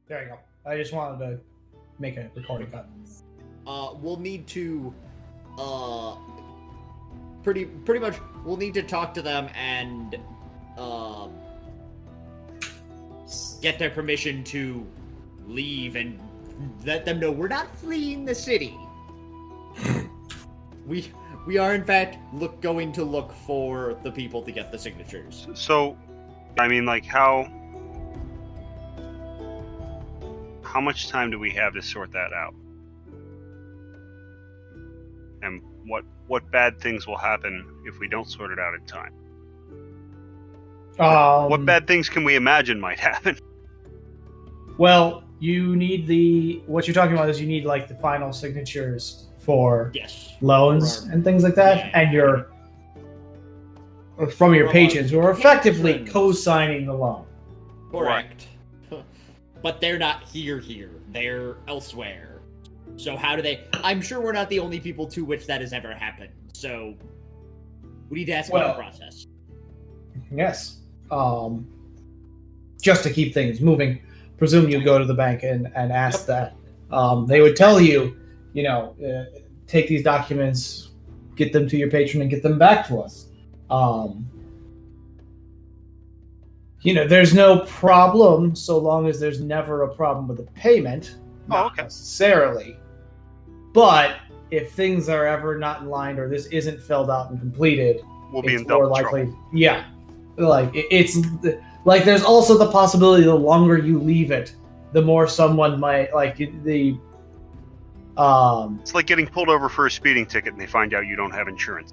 There you go. I just wanted to make a recording cut. We'll need to, pretty much, we'll need to talk to them and, get their permission to leave and let them know we're not fleeing the city. We are in fact going to look for the people to get the signatures. So, I mean, like, how much time do we have to sort that out? And what bad things will happen if we don't sort it out in time? What bad things can we imagine might happen? Well, you need what you're talking about is you need like the final signatures for loans and things like that, and from your patrons who are effectively co-signing the loan. Correct. But they're not here. They're elsewhere. So how do they... I'm sure we're not the only people to which that has ever happened. So we need to ask about the process. Yes. Just to keep things moving, presume you go to the bank and ask that. They would tell you, take these documents, get them to your patron, and get them back to us. There's no problem so long as there's never a problem with the payment. Not necessarily. But if things are ever not in line or this isn't filled out and completed, we'll be it's in double more likely. trouble. Yeah. Like, it's like there's also the possibility the longer you leave it, the more someone might, like, the... It's like getting pulled over for a speeding ticket and they find out you don't have insurance.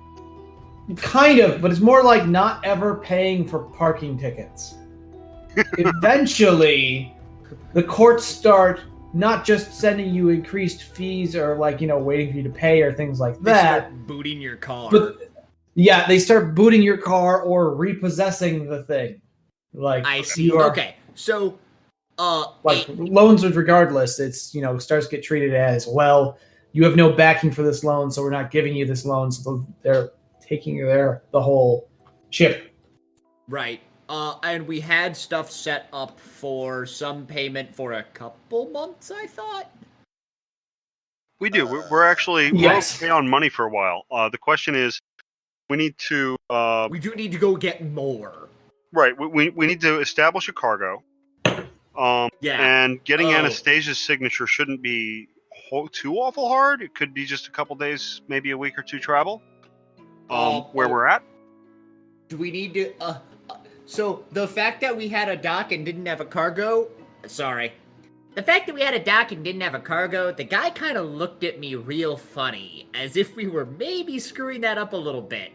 Kind of, but it's more like not ever paying for parking tickets. Eventually, the courts start not just sending you increased fees or, like, waiting for you to pay or things like that. They start booting your car. But, yeah, they start booting your car or repossessing the thing. Like, I see. Okay, so... loans, regardless, it's, starts to get treated as, well, you have no backing for this loan, so we're not giving you this loan, so they're taking the whole chip. Right. And we had stuff set up for some payment for a couple months, I thought? We do. We're actually okay on money for a while. The question is, we need to... we do need to go get more. Right. We need to establish a cargo. And getting Anastasia's signature shouldn't be too awful hard. It could be just a couple days, maybe a week or two travel. Where we're at. Do we need to... so, the fact that we had a dock and didn't have a cargo... Sorry. The fact that we had a dock and didn't have a cargo, the guy kind of looked at me real funny, as if we were maybe screwing that up a little bit.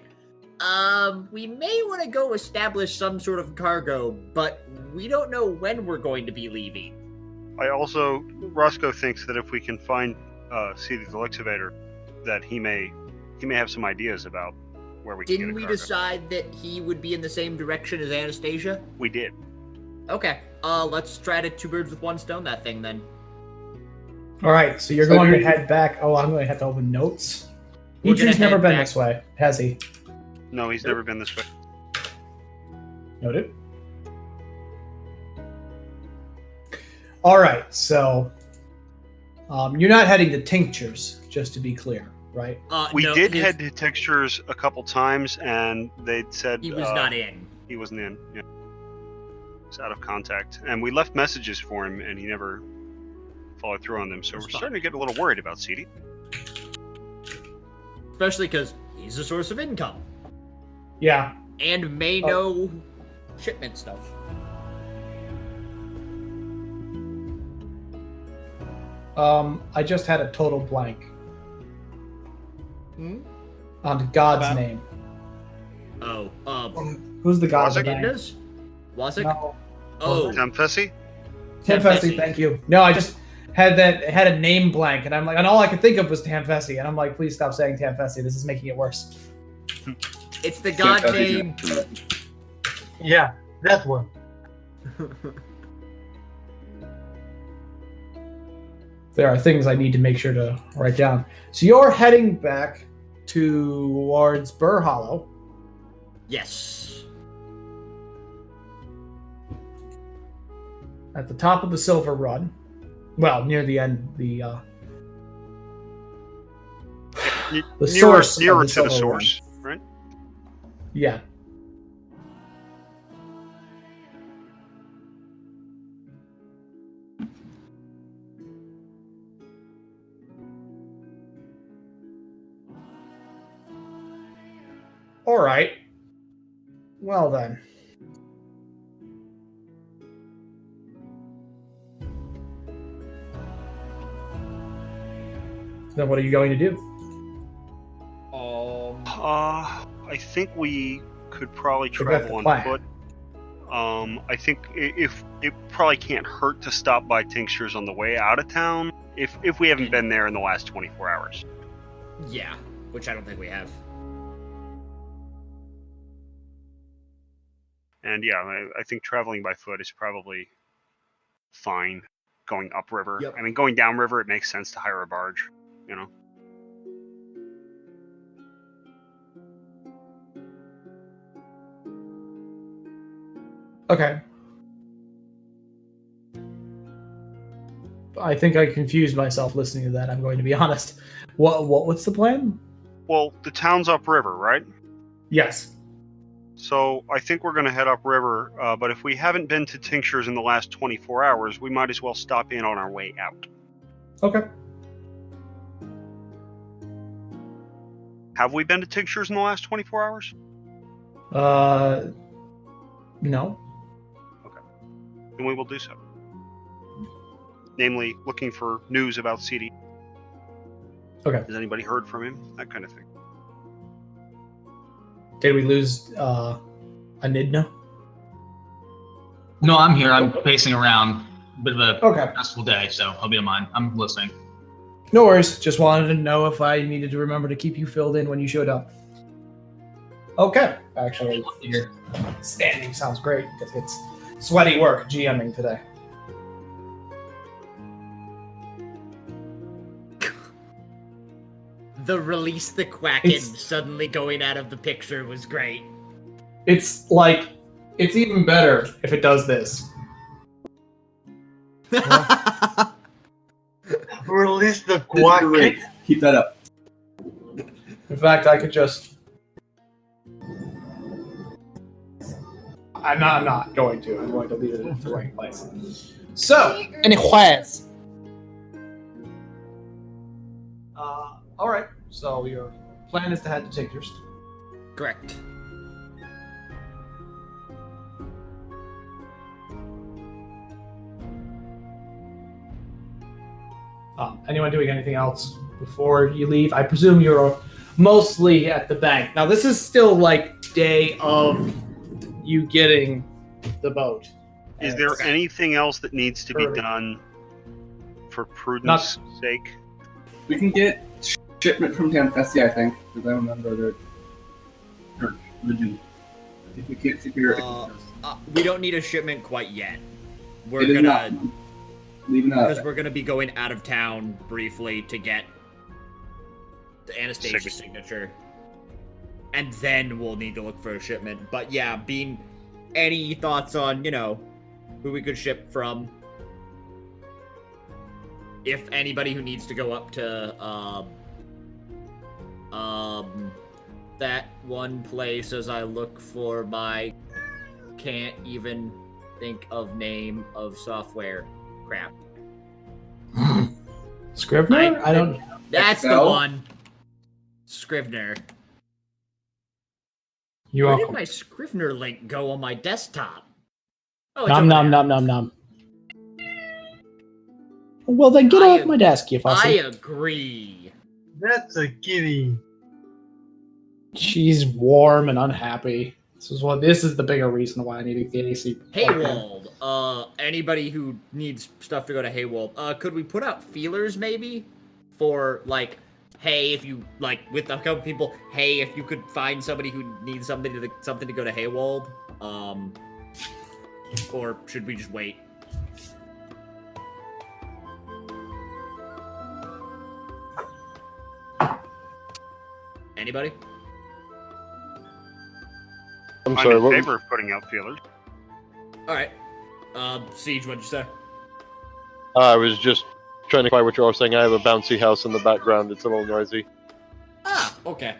We may want to go establish some sort of cargo, but we don't know when we're going to be leaving. Roscoe thinks that if we can find Cedar the Lixavator, that he may have some ideas about where we can get a cargo. Didn't we decide that he would be in the same direction as Anastasia? We did. Okay, let's try to two birds with one stone that thing then. Alright, so you're going to head back. Oh, I'm going to have to open notes. Idri's never been this way, has he? No, he's never been this way. Noted. Alright, so you're not heading to Tinctures, just to be clear, right? We did head to Tinctures a couple times, and they'd said... He was not in. He wasn't in, yeah. He was out of contact. And we left messages for him, and he never followed through on them, so we're starting to get a little worried about CD. Especially because he's a source of income. Yeah. And may know shipment stuff. I just had a total blank. On God's name. Oh, who's the god? Wasik? No. Oh. Temfessi? Temfessi, thank you. No, I just had a name blank, and I'm like, and all I could think of was Tamfessi, and I'm like, please stop saying Tamfessi. This is making it worse. It's the god name. Yeah, that one. There are things I need to make sure to write down. So you're heading back towards Burr Hollow. Yes. at the top of the Silver Run. Well, near the end, the source nearer of the to the Silver source, Run. right? Yeah. All right. Well then. Then what are you going to do? I think we could probably So that's the travel on plan. foot. I think if it probably can't hurt to stop by Tinctures on the way out of town if we haven't been there in the last 24 hours. Yeah, which I don't think we have. And yeah, I think traveling by foot is probably fine. Going upriver. Yep. I mean, going downriver, it makes sense to hire a barge. You know. Okay. I think I confused myself listening to that. I'm going to be honest. What's the plan? Well, the town's upriver, right? Yes. So I think we're going to head upriver. But if we haven't been to Tinctures in the last 24 hours, we might as well stop in on our way out. Okay. Have we been to Tinctures in the last 24 hours? No. Then we will do so. Namely, looking for news about CD. Okay. Has anybody heard from him? That kind of thing. Did we lose Anidna? No, I'm here. I'm pacing around. Bit of a Okay. stressful day, so I'll be on mine. I'm listening. No worries. Just wanted to know if I needed to remember to keep you filled in when you showed up. Okay. Actually, your standing sounds great because it's sweaty work GMing today. The release the Quacken It's- suddenly going out of the picture was great. It's even better if it does this. Release the This is great. quack. Keep that up. In fact, I could just. I'm not going to. I'm going to leave it in the right place. So, anyways. All right. So your plan is to head to Tinctures. Correct. Anyone doing anything else before you leave? I presume you're mostly at the bank. Now, this is still like day of you getting the boat. Is there anything else that needs to be Early. done for prudence sake? We can get shipment from Tanfesti, I think, because I remember their religion. If we can't secure it, We don't need a shipment quite yet. We're it is gonna not. Leaving out. because we're gonna be going out of town briefly to get the Anastasia signature, and then we'll need to look for a shipment. But yeah, Bean, any thoughts on who we could ship from? If anybody who needs to go up to that one place as I look for my can't even think of name of software crap. Scrivener? I don't. That's the Excel? one. Scrivener. You're Where did welcome. my Scrivener link go on my desktop? Oh, it's Nom over nom there. nom nom nom. Well, then get I off my desk, you I fussy. agree. That's a kitty. She's warm and unhappy. This is the bigger reason why I need to get AC. Haywold. Anybody who needs stuff to go to Haywold. Could we put out feelers maybe for hey, if you with a couple people, hey, if you could find somebody who needs something to go to Haywold. Or should we just wait? Anybody? I'm in favor of putting out feelers. All right. Siege, what'd you say? I was just trying to clarify what you were saying. I have a bouncy house in the background. It's a little noisy. Ah, okay.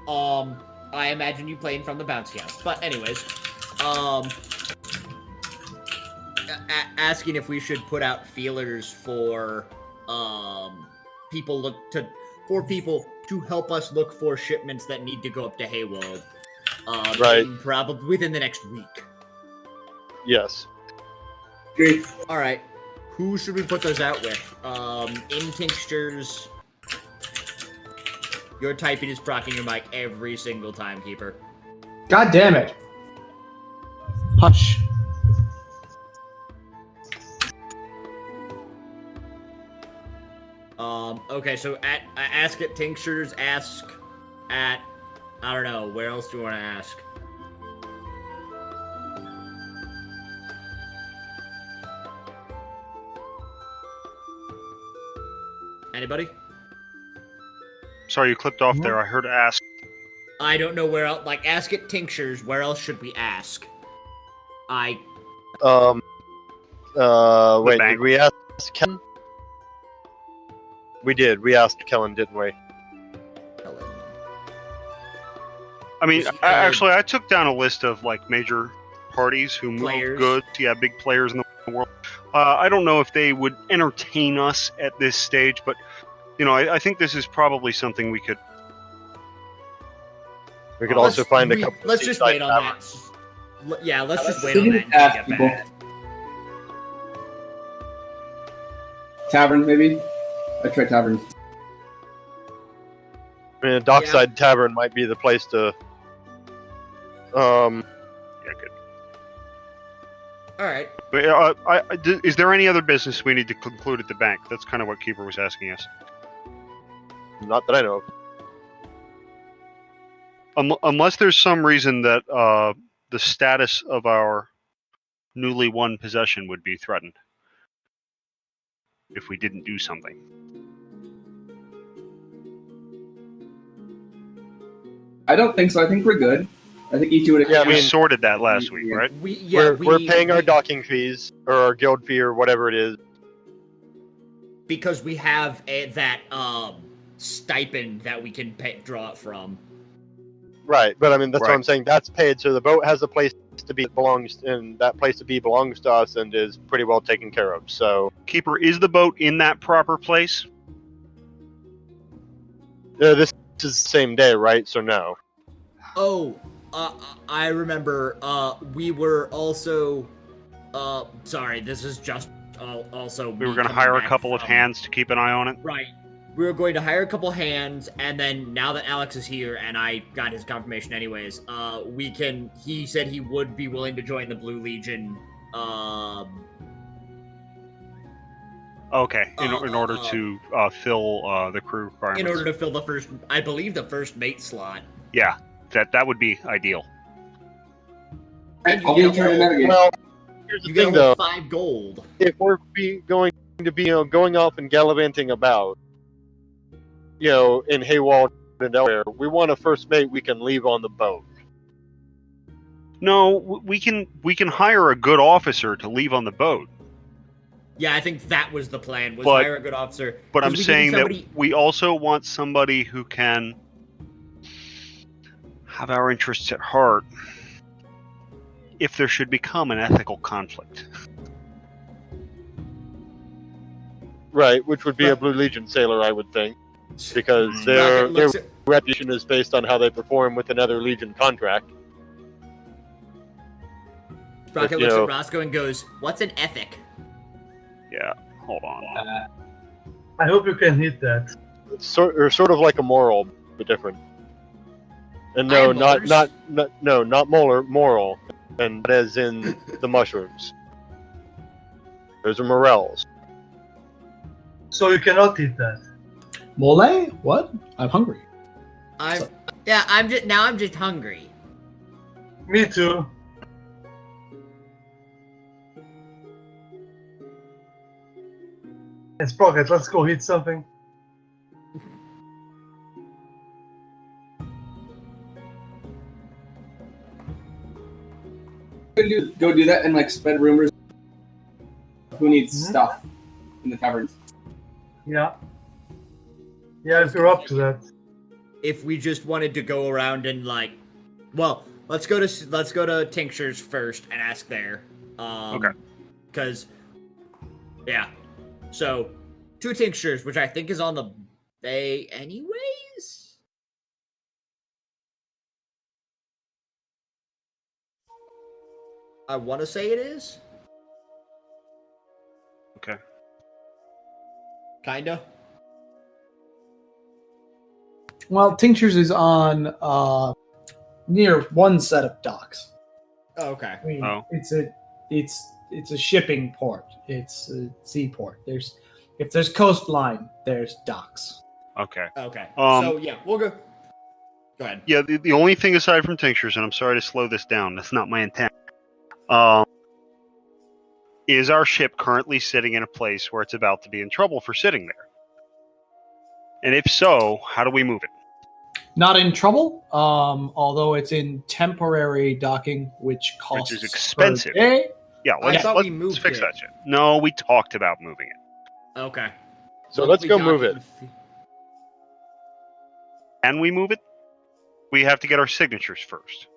I imagine you playing from the bouncy house. But anyways, asking if we should put out feelers for, people to help us look for shipments that need to go up to Haywold. Right. Probably within the next week. Yes. Great. Alright. Who should we put those out with? In Tinctures. Your typing is procking your mic every single time, Keeper. God damn it. Hush. Okay, so ask at Tinctures, ask at, I don't know, where else do you want to ask? Anybody? Sorry, you clipped off there. I heard ask. I don't know where else, like, ask at Tinctures, where else should we ask? Wait, bank. did we ask Kellen? We did. We asked Kellen, didn't we? I mean, actually, I took down a list of like major parties who move goods. Yeah, big players in the world. I don't know if they would entertain us at this stage, but you know, I think this is probably something we could. We could also find a couple. Let's just wait on that. Yeah, let's just wait on that. Ask people. Tavern, maybe. I try taverns. I mean, a dockside tavern might be the place to. Yeah, good. All right. But, is there any other business we need to conclude at the bank? That's kind of what Keeper was asking us. Not that I know of. Unless there's some reason that the status of our newly won possession would be threatened if we didn't do something. I don't think so. I think we're good. I think each would. Yeah, we sorted that last week, right? We're paying our docking fees or our guild fee or whatever it is because we have that stipend that we can draw it from. Right, but I mean that's what I'm saying. That's paid, so the boat has a place to be belongs, and that place to be belongs to us and is pretty well taken care of. So, Keeper, is the boat in that proper place? This is the same day, right? So no. Oh, I remember. We were also. Sorry, this is just also. We were going to hire a couple of hands to keep an eye on it. Right. We were going to hire a couple hands, and then now that Alex is here, and I got his confirmation anyways, we can. He said he would be willing to join the Blue Legion. Okay, in order to fill the crew requirements. In order to fill the first, I believe the first mate slot. Yeah, that would be ideal. I'll be in charge of navigation. Well, here's the thing, though. 5 gold. If we're going to be, going off and gallivanting about, in Haywald and elsewhere, we want a first mate we can leave on the boat. No, we can hire a good officer to leave on the boat. Yeah, I think that was the plan, was hire a good officer. But I'm saying that we also want somebody who can have our interests at heart if there should become an ethical conflict. Right, which would be a Blue Legion sailor, I would think. Because their reputation is based on how they perform with another Legion contract. Sprocket looks at Roscoe and goes, "What's an ethic?" Yeah, hold on. I hope you can hit that. It's sort of like a moral, but different. And no, not moral, and as in the mushrooms. Those are morels. So you cannot eat that. Mole? What? I'm hungry. I'm just hungry. Me too. And Sprocket, let's go hit something. Go do that and spread rumors who needs stuff in the taverns. Yeah. Yeah, if you're up to that. If we just wanted to go around and well, let's go to Tinctures first and ask there. Okay. Because, yeah. So, 2 Tinctures, which I think is on the bay anyways? I want to say it is. Okay. Kinda. Well, Tinctures is on near one set of docks. Oh, okay. I mean, Oh. it's a shipping port. It's a seaport. If there's coastline, there's docks. Okay. Okay. So yeah, we'll go. Go ahead. Yeah, the only thing aside from tinctures, and I'm sorry to slow this down, that's not my intent. Is our ship currently sitting in a place where it's about to be in trouble for sitting there? And if so, how do we move it? Not in trouble, although it's in temporary docking, which costs Which is expensive. per day. Yeah, I thought we let's moved fix it. that shit. No, we talked about moving it. Okay. So Once let's we go dock move it. Can we move it? We have to get our signatures first.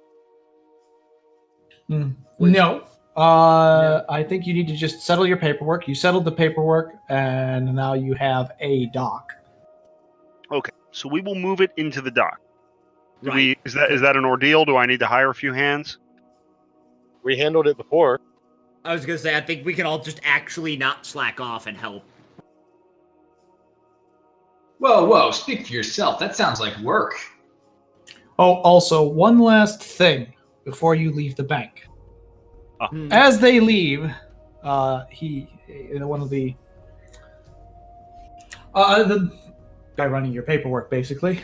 No. I think you need to just settle your paperwork. You settled the paperwork, and now you have a dock. Okay, so we will move it into the dock. Right. Is that an ordeal? Do I need to hire a few hands? We handled it before. I was gonna say, I think we can all just actually not slack off and help. Whoa, speak for yourself. That sounds like work. Oh, also, one last thing before you leave the bank. Hmm. As they leave, one of the guy running your paperwork, basically,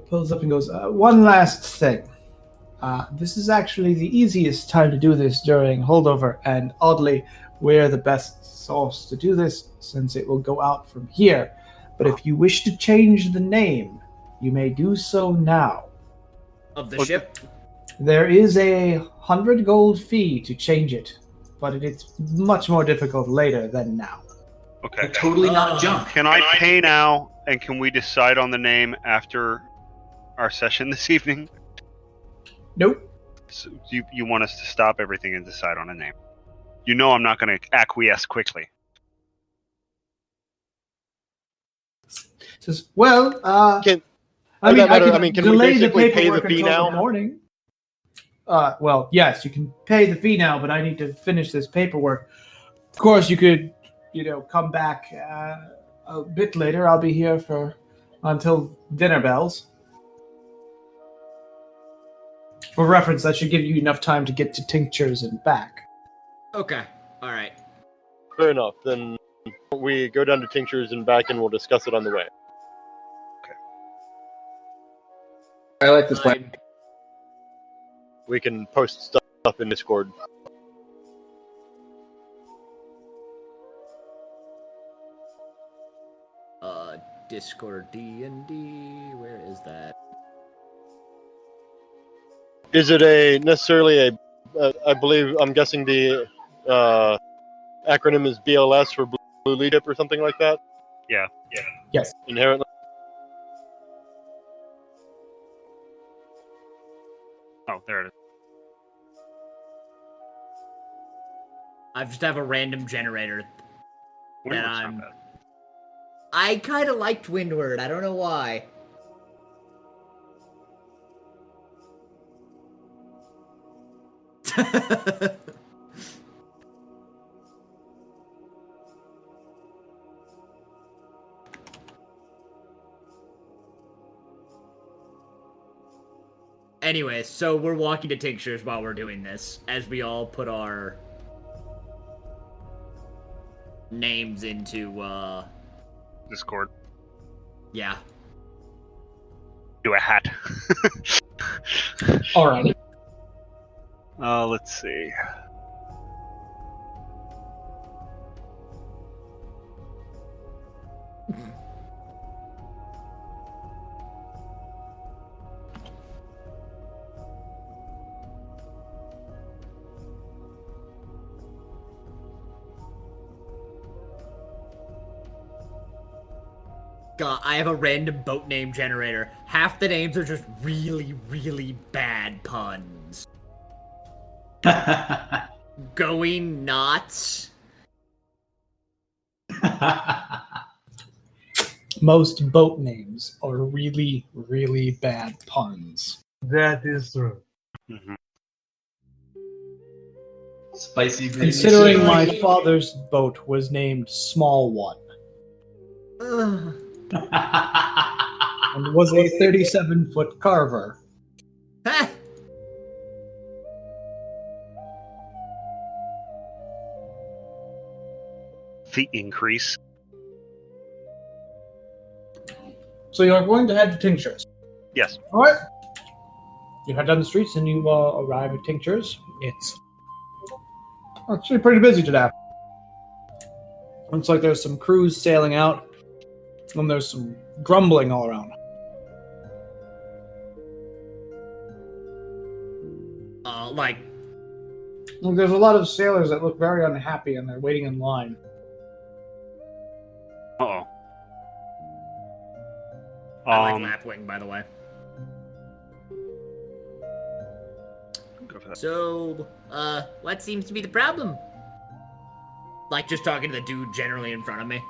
pulls up and goes, one last thing. This is actually the easiest time to do this during holdover, and oddly, we're the best source to do this since it will go out from here. But if you wish to change the name, you may do so now. Of the ship? There is 100 gold fee to change it, but it's much more difficult later than now. Okay. Totally not junk. Can I pay now, and can we decide on the name after our session this evening? Nope. So you want us to stop everything and decide on a name? You know I'm not going to acquiesce quickly. Says, well, Can I mean, can we delay the basically pay the paperwork fee until now? the morning. Well, yes, you can pay the fee now, but I need to finish this paperwork. Of course, you could, come back a bit later. I'll be here until dinner bells. For reference, that should give you enough time to get to Tinctures and back. Okay. All right. Fair enough. Then we go down to Tinctures and back, and we'll discuss it on the way. I like this plan. We can post stuff in Discord. Discord D&D. Where is that? Is it necessarily I believe, I'm guessing the acronym is BLS for Blue Leadership or something like that? Yeah. Yes. Inherently. Oh, there it is. I just have a random generator. Windward's not bad. I kind of liked Windward. I don't know why. Anyways, so we're walking to Tinctures while we're doing this, as we all put our names into, Discord. yeah. Do a hat. Alrighty. Let's see. God, I have a random boat name generator. Half the names are just really, really bad puns. Going nuts. Most boat names are really, really bad puns. That is true. Mhm. Spicy green Considering machine. my father's boat was named Small One Ugh. and was a 37-foot carver. Ha! The increase. So you're going to head to Tinctures. Yes. All right. You head down the streets and you arrive at Tinctures. It's actually pretty busy today. Looks like there's some crews sailing out, and there's some grumbling all around. Like, Look, there's a lot of sailors that look very unhappy and they're waiting in line. Uh-oh. I like Lapwing, by the way. Go for that. So, what seems to be the problem? Like, just talking to the dude generally in front of me.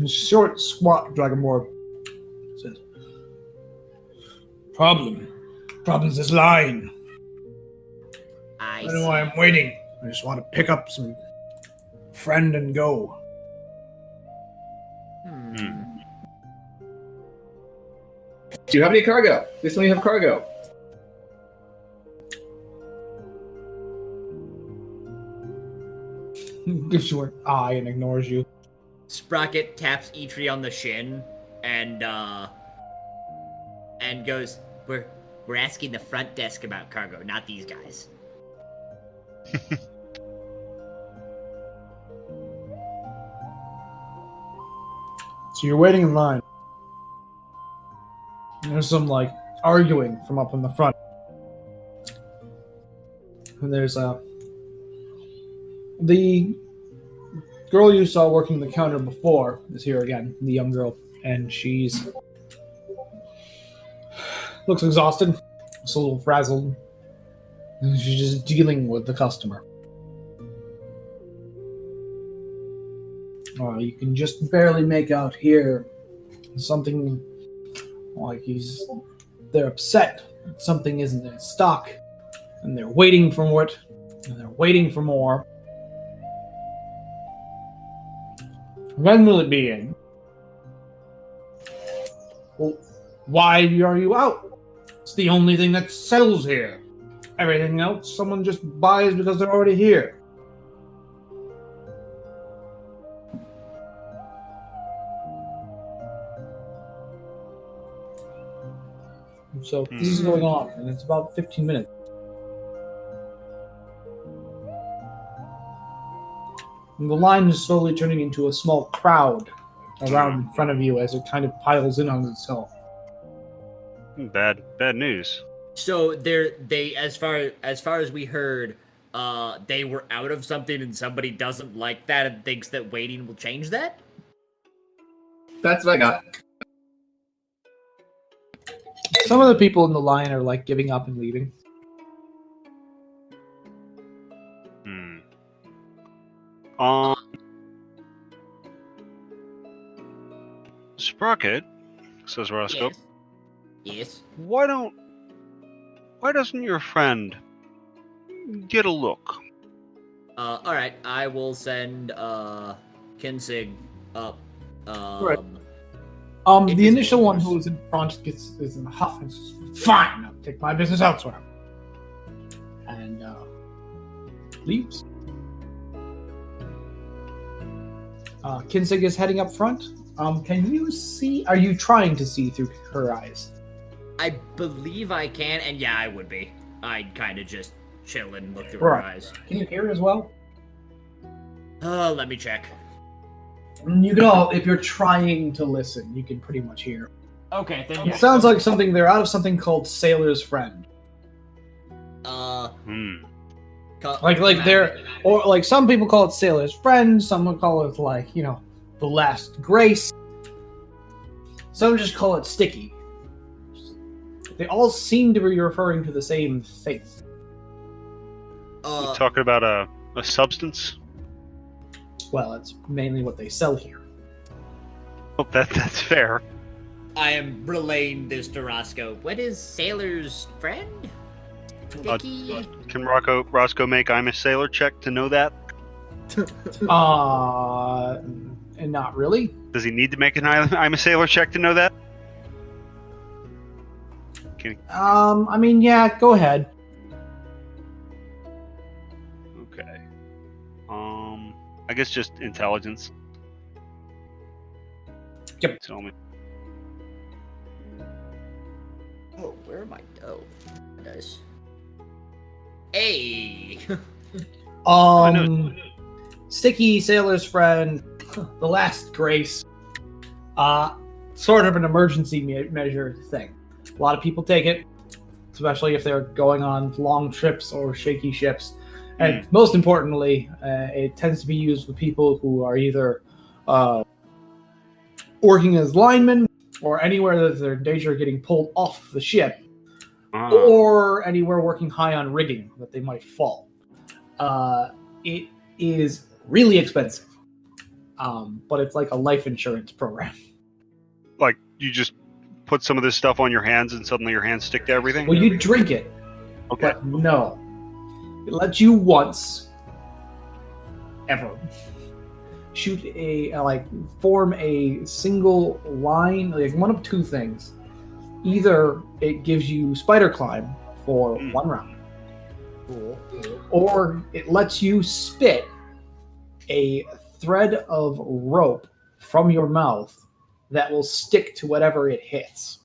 Short, squat Dragonborn says, Problem's this line. I don't know why I'm waiting. I just want to pick up some friend and go. Do you have any cargo? Please tell me you have cargo. Gives you an eye and ignores you. Sprocket taps Eitri on the shin and goes, We're asking the front desk about cargo, not these guys. So you're waiting in line. There's some arguing from up in the front. And there's the girl you saw working the counter before is here again, the young girl, and she's looks exhausted, just a little frazzled. And she's just dealing with the customer. You can just barely make out here something like they're upset that something isn't in stock, and they're waiting for it, and they're waiting for more. When will it be in? Well, why are you out? It's the only thing that sells here. Everything else someone just buys because they're already here. So this is going on, and it's about 15 minutes. And the line is slowly turning into a small crowd around in front of you as it kind of piles in on itself. Bad news. So they as far as we heard, they were out of something and somebody doesn't like that and thinks that waiting will change that? That's what I got. Some of the people in the line are giving up and leaving. Sprocket, says Roscoe. Yes. Why doesn't your friend get a look? Alright, I will send Kinsig up. Right. The initial one who was in front is in a huff and says, "Fine, I'll take my business elsewhere," and leaves. Kinsig is heading up front. Can you see? Are you trying to see through her eyes? I believe I can, and yeah, I would be. I'd kind of just chill and look through her eyes. Can you hear as well? Let me check. You can all, if you're trying to listen, you can pretty much hear. Okay, then It sounds like they're out of something called Sailor's Friend. Like they're, or like some people call it Sailor's Friend, some will call it like, you know, The Last Grace. Some just call it Sticky. They all seem to be referring to the same thing. You talking about a substance? Well, it's mainly what they sell here. Well, that's fair. I am relaying this to Roscoe. What is Sailor's Friend? Sticky? Can Roscoe make I'm a sailor check to know that? And not really. Does he need to make an I'm a sailor check to know that? I mean, yeah, go ahead. Okay. I guess just intelligence. Yep. Tell me. Oh, where am I? Oh, nice. Hey. Sticky, Sailor's Friend, The Last Grace. Sort of an emergency measure thing. A lot of people take it, especially if they're going on long trips or shaky ships. And most importantly, it tends to be used with people who are either working as linemen or anywhere that they're in danger of getting pulled off the ship, or anywhere working high on rigging that they might fall. It is really expensive, but it's like a life insurance program. Like, you just put some of this stuff on your hands and suddenly your hands stick to everything? Well, you drink it, Okay. but no. It lets you once, ever, shoot form a single line, like one of two things. Either it gives you spider climb for 1 round, or it lets you spit a thread of rope from your mouth that will stick to whatever it hits.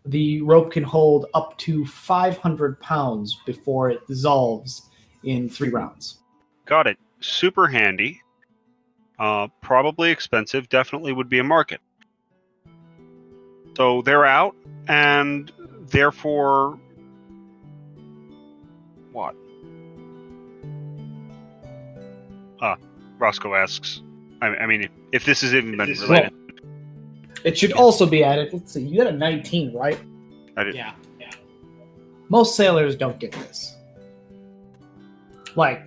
The rope can hold up to 500 pounds before it dissolves in 3 rounds. Got it. Super handy. Probably expensive. Definitely would be a market. So they're out, and therefore, what? Roscoe asks. I mean, if this has even been related. Well, it should also be added. Let's see, you got a 19, right? I did. Yeah. Most sailors don't get this. Like,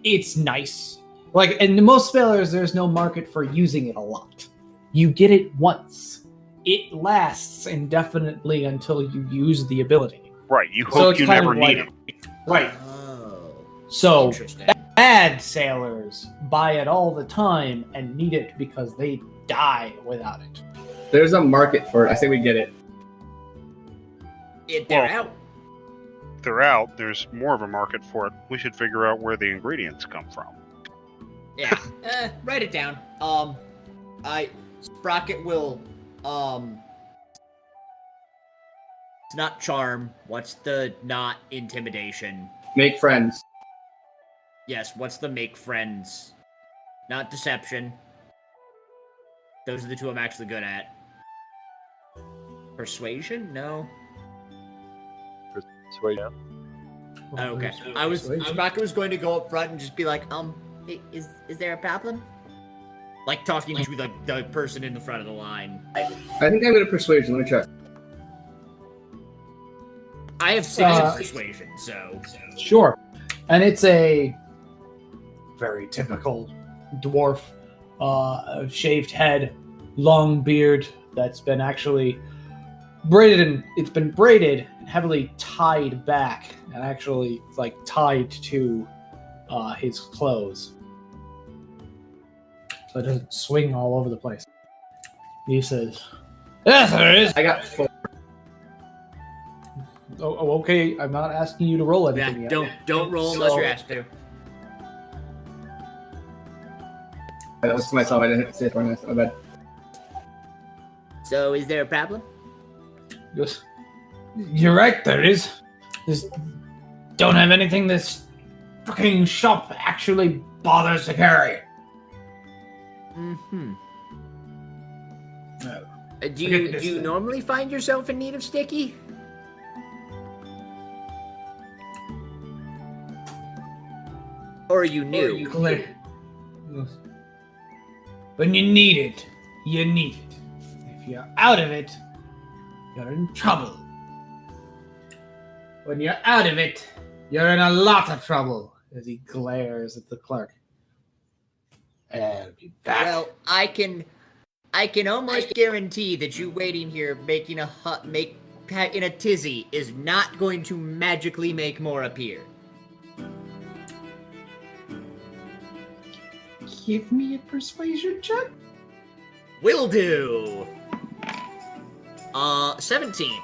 it's nice. Like, and most sailors, there's no market for using it a lot. You get it once. It lasts indefinitely until you use the ability. Right, you hope you never need it. Right. Oh. So, Interesting. bad sailors buy it all the time and need it because they die without it. There's a market for it. I say we get it. They're out. If they're out, there's more of a market for it. We should figure out where the ingredients come from. Yeah. Write it down. Sprocket will, it's not charm. What's the not intimidation? Make friends. Yes, what's the make friends? Not deception. Those are the two I'm actually good at. Persuasion? No. Persuasion. Okay. Sprocket was going to go up front and just be like, is there a problem? Like talking to the person in the front of the line. I think I'm good at persuasion. Let me check. I have 6 in persuasion, so. Sure. And it's a very typical dwarf, shaved head, long beard that's been actually braided, and heavily tied back and actually like tied to his clothes. So it doesn't swing all over the place. He says, "Yes, there is." I got 4. Oh, okay. I'm not asking you to roll anything yet. Don't roll unless you're asked to. That was to myself. I didn't say it for myself. My bad. So, is there a problem? Yes. You're right, there is. Just don't have anything this fucking shop actually bothers to carry. Mm-hmm. No. Do you normally find yourself in need of sticky? Or are you new? When you need it, you need it. If you're out of it, you're in trouble. When you're out of it, you're in a lot of trouble. As he glares at the clerk. I'll be back. Well, I can almost guarantee that you waiting here making in a tizzy is not going to magically make more appear. Give me a persuasion check. Will do. 17.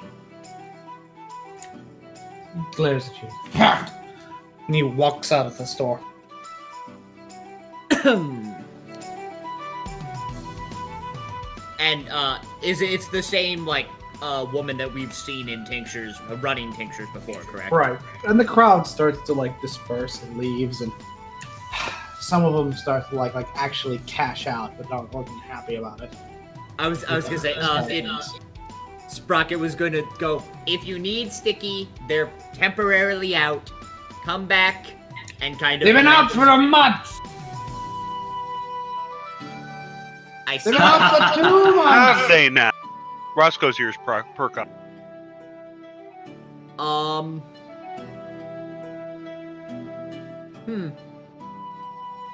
He glares at you. And he walks out of the store. And it's the same woman that we've seen in tinctures, running tinctures before, correct? Right. And the crowd starts to disperse and leaves, and some of them start to actually cash out, but wasn't happy about it. I was gonna say Sprocket was gonna go, if you need Sticky, they're temporarily out. Come back and kind of. They've been out for a month. I They've been out for 2 months. Have they now? Roscoe's ears perk up.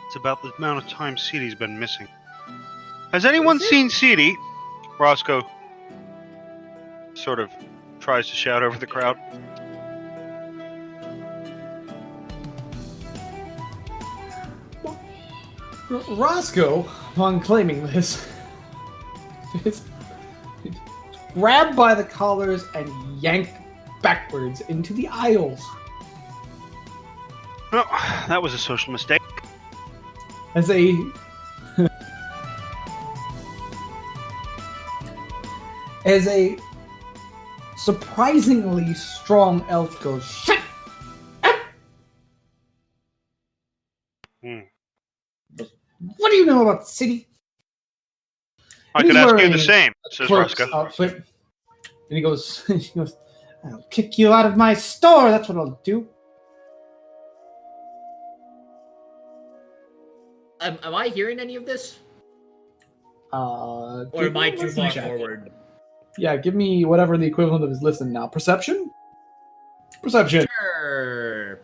It's about the amount of time Ceedy's been missing. Has anyone seen Ceedy? Roscoe sort of tries to shout over the crowd. Roscoe, upon claiming this, is grabbed by the collars and yanked backwards into the aisles. Oh, that was a social mistake. As a surprisingly strong elf goes, shut up! What do you know about the city? I could ask you the same, says Roscoe. Outfit. And he goes, I'll kick you out of my store, that's what I'll do. Am I hearing any of this? Or am I too far forward? Yeah, give me whatever the equivalent of his listen now. Perception? Perception. Sure.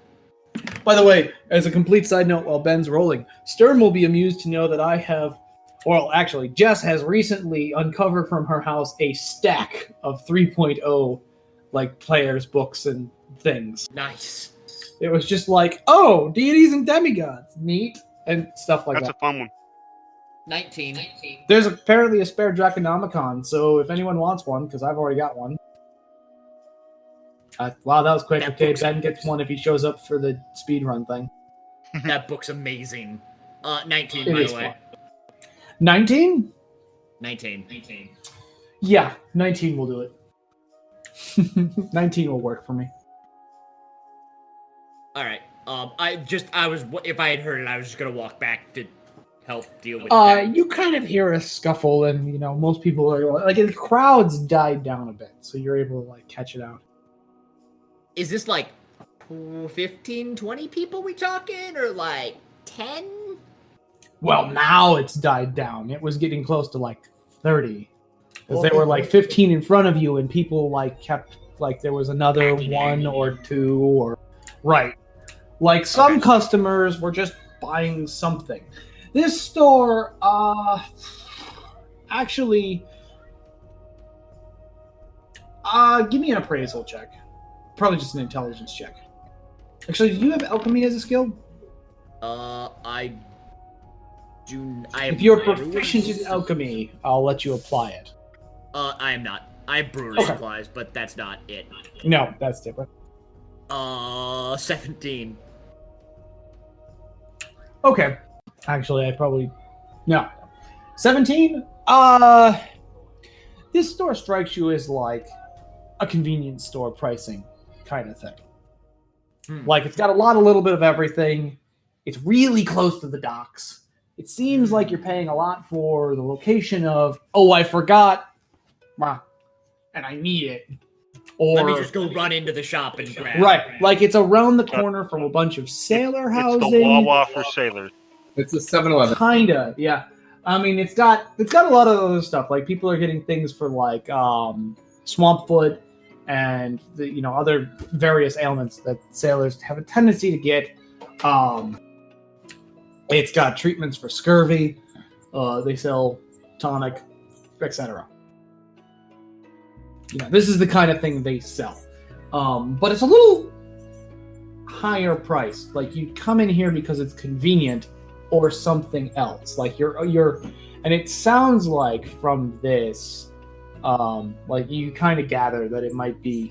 By the way, as a complete side note while Ben's rolling, Stern will be amused to know that I have, well, actually, Jess has recently uncovered from her house a stack of 3.0, players' books and things. Nice. It was just oh, deities and demigods. Neat. And stuff like that. That's a fun one. 19. There's apparently a spare Draconomicon, so if anyone wants one, because I've already got one. Wow, that was quick. Okay, Ben gets one if he shows up for the speedrun thing. That book's amazing. 19, by the way. 19? 19. Yeah, 19 will do it. 19 will work for me. Alright. If I had heard it, I was just gonna walk back to help deal with that. You kind of hear a scuffle, and most people are the crowd's died down a bit, so you're able to catch it out. Is this 15, 20 people we talking, or 10? Well, now it's died down. It was getting close to 30, because there were 15 in front of you, and people kept there was another one or two, or right. Some customers were just buying something. This store, actually, give me an appraisal check. Probably just an intelligence check. Actually, do you have alchemy as a skill? I do. If you're proficient in alchemy, I'll let you apply it. I am not. I have brewer's supplies, but that's not it. No, that's different. 17. Okay. Actually, I probably... No. 17? This store strikes you as, a convenience store pricing kind of thing. It's got a little bit of everything. It's really close to the docks. It seems like you're paying a lot for the location of, oh, I forgot, and I need it. Or let me just go run into the shop and grab. Right, like it's around the corner from a bunch of sailor housing. It's the Wawa for sailors. It's a 7-Eleven. Kinda, yeah. I mean, it's got a lot of other stuff. Like people are getting things for like Swampfoot and other various ailments that sailors have a tendency to get. It's got treatments for scurvy. They sell tonic, etc. This is the kind of thing they sell. But it's a little higher price. Like you come in here because it's convenient or something else. Like you're and it sounds like from this, like you kind of gather that it might be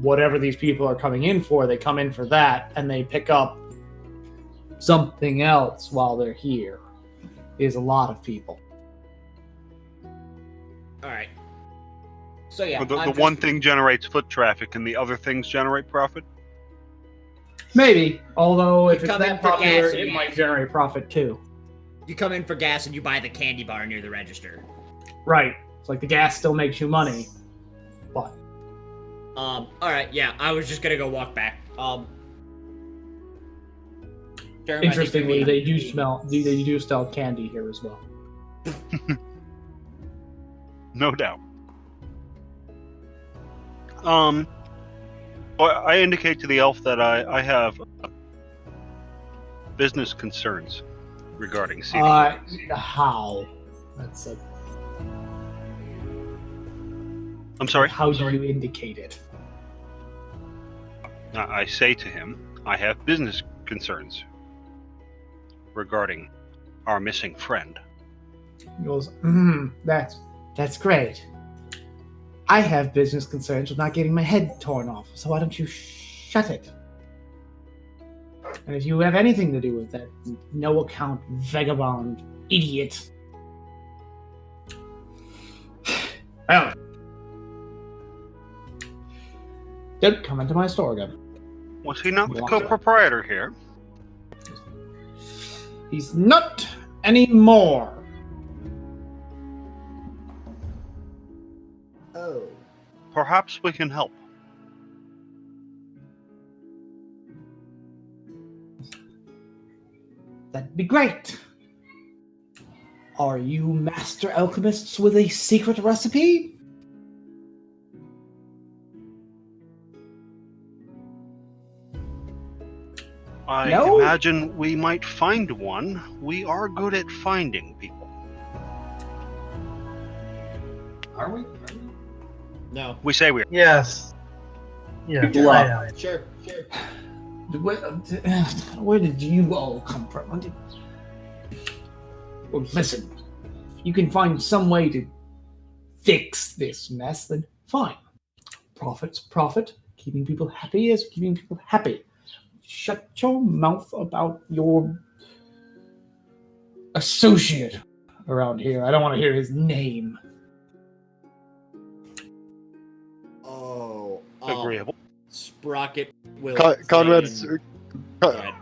whatever these people are coming in for. They come in for that and they pick up something else while they're here. Is a lot of people. All right. So yeah, the one thing generates foot traffic and the other things generate profit? Maybe, although if You it's come in that for popular, gas, it you- might generate profit too. You come in for gas and you buy the candy bar near the register. Right. It's like the gas still makes you money. But All right. Yeah, I was just gonna go walk back. Jeremy, I think interestingly, we- they do sell candy here as well. No doubt. I indicate to the elf that I have business concerns regarding seating. How? That's a. I'm sorry? How do you indicate it? I say to him, I have business concerns regarding our missing friend. He goes, that's great. I have business concerns with not getting my head torn off, so why don't you shut it? And if you have anything to do with that no account vagabond idiot, well, don't come into my store again. Was he not the Want to? co-proprietor here? He's not anymore. Oh. Perhaps we can help. That'd be great. Are you master alchemists with a secret recipe? I No? imagine we might find one. We are good at finding people. Are we? No. We say we are. Yes. Yeah. People I up. am. Sure. Where did you all come from? Well, listen, if you can find some way to fix this mess, then fine. Profit's profit. Keeping people happy is keeping people happy. Shut your mouth about your associate around here. I don't want to hear his name. Oh. Agreeable. Sprocket will. Conrad's Go ahead.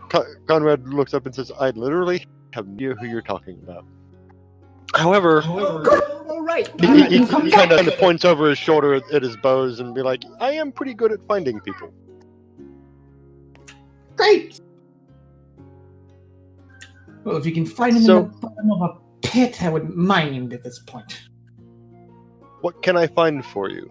Conrad looks up and says, "I literally have no idea who you're talking about." However, All right. he kind of points over his shoulder at his bows and be like, "I am pretty good at finding people." Great! Well, if you can find him in the bottom of a pit, I wouldn't mind at this point. What can I find for you?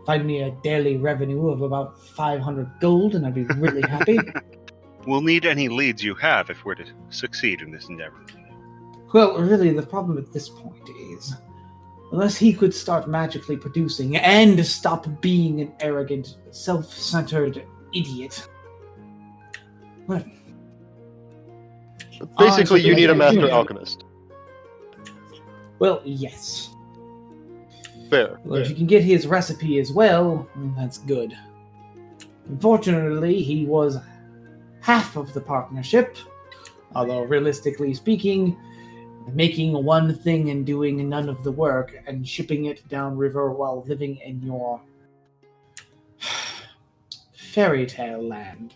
Find me a daily revenue of about 500 gold, and I'd be really happy. We'll need any leads you have if we're to succeed in this endeavor. Well, really, the problem at this point is, unless he could start magically producing and stop being an arrogant, self-centered idiot. Well, Basically, you need a master Yeah. alchemist. well, yes. Fair. Well, if you can get his recipe as well, that's good. Unfortunately, he was half of the partnership, although realistically speaking, making one thing and doing none of the work and shipping it downriver while living in your fairy tale land.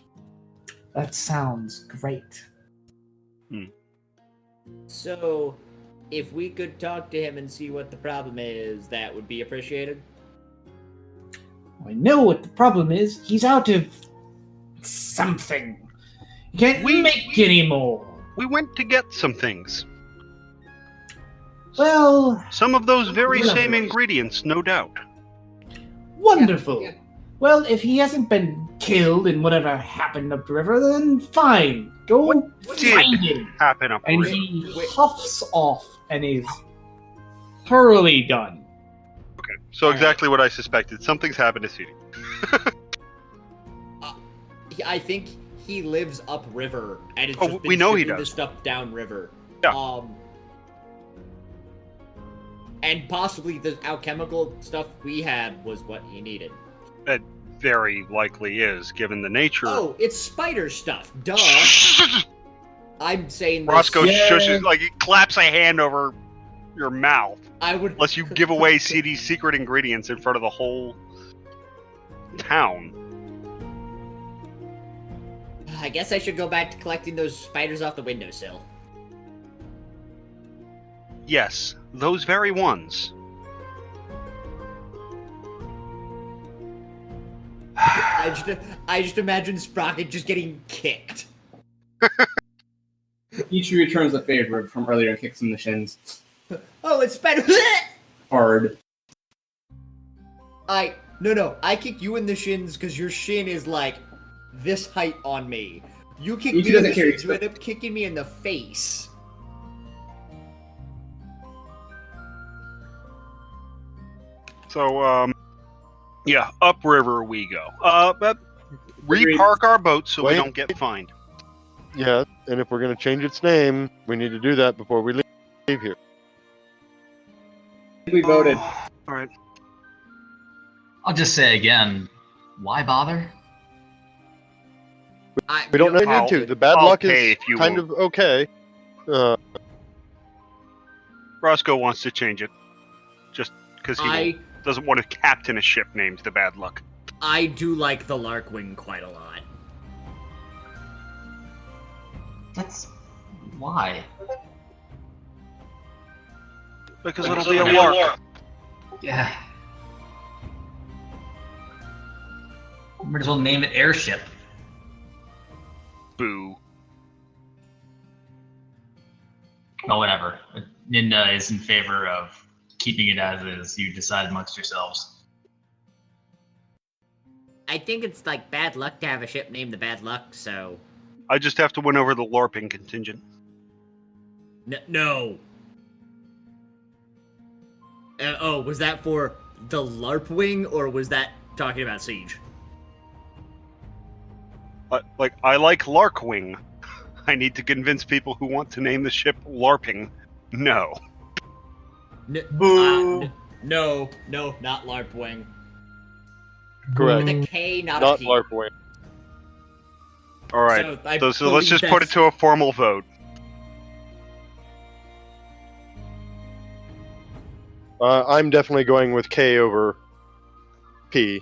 That sounds great. So, if we could talk to him and see what the problem is, that would be appreciated. I know what the problem is. He's out of something. He can't make anymore. We went to get some things. Well, some of those very same ingredients, no doubt. Wonderful. Yeah. Well, if he hasn't been killed in whatever happened up the river, then fine. Go find him. Happen up the And river. he huffs off and is thoroughly done. Okay, so exactly what I suspected. Something's happened to CD. I think he lives upriver and is Oh, just been we know he shipping does. the stuff downriver. Yeah. And possibly the alchemical stuff we had was what he needed. It very likely is, given the nature. Oh, it's spider stuff. Duh. I'm saying this. Roscoe shushes, like he claps a hand over your mouth. I would. Unless you give away CD's secret ingredients in front of the whole town. I guess I should go back to collecting those spiders off the windowsill. Yes, those very ones. I just imagine Sprocket just getting kicked. Ichi returns the favor from earlier and kicks him in the shins. Oh, it's spider. Hard. No, I kick you in the shins because your shin is like this height on me. You kick Ichi me in the doesn't care. shins, you end up kicking me in the face. So, yeah, upriver we go. But repark our boat so we don't get fined. Yeah, and if we're going to change its name, we need to do that before we leave here. We voted. All right. I'll just say again, why bother? We don't need to. The bad luck is kind of okay. Roscoe wants to change it. Just because he doesn't want to captain a ship named the Bad Luck. I do like the Larkwing quite a lot. That's... why? Because it'll be a lark. Yeah. Might as well name it Airship. Boo. Well, whatever. Ninda is in favor of keeping it as is. You decide amongst yourselves. I think it's like bad luck to have a ship named the Bad Luck, so... I just have to win over the LARPing contingent. No. Oh, was that for the LARPwing, or was that talking about Siege? I like Larkwing. I need to convince people who want to name the ship LARPing. No. Boo! No, not LARPwing. Correct. With a K, not Not a P. LARPwing. All right. So let's just put it to a formal vote. I'm definitely going with K over P.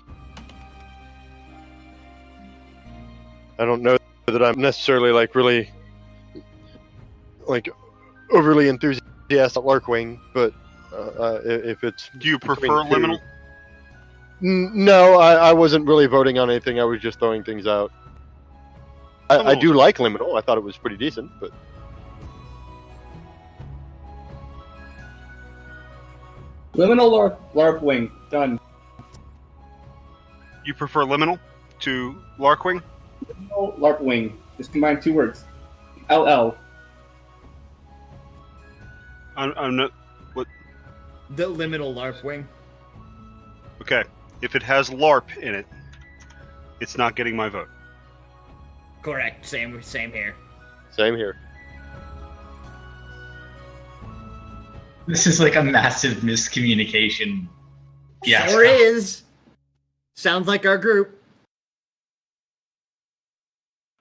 I don't know that I'm necessarily really overly enthusiastic at Larkwing, but if it's... Do you prefer Liminal? No, I wasn't really voting on anything. I was just throwing things out. I do like Liminal. I thought it was pretty decent, but... Liminal Larkwing. Done. You prefer Liminal to Larkwing? Liminal Larkwing. Just combine two words. LL. I'm not... What? The Liminal LARPwing. Okay. If it has LARP in it, it's not getting my vote. Correct. Same here. Same here. This is like a massive miscommunication. Yeah. Sure is. Sounds like our group.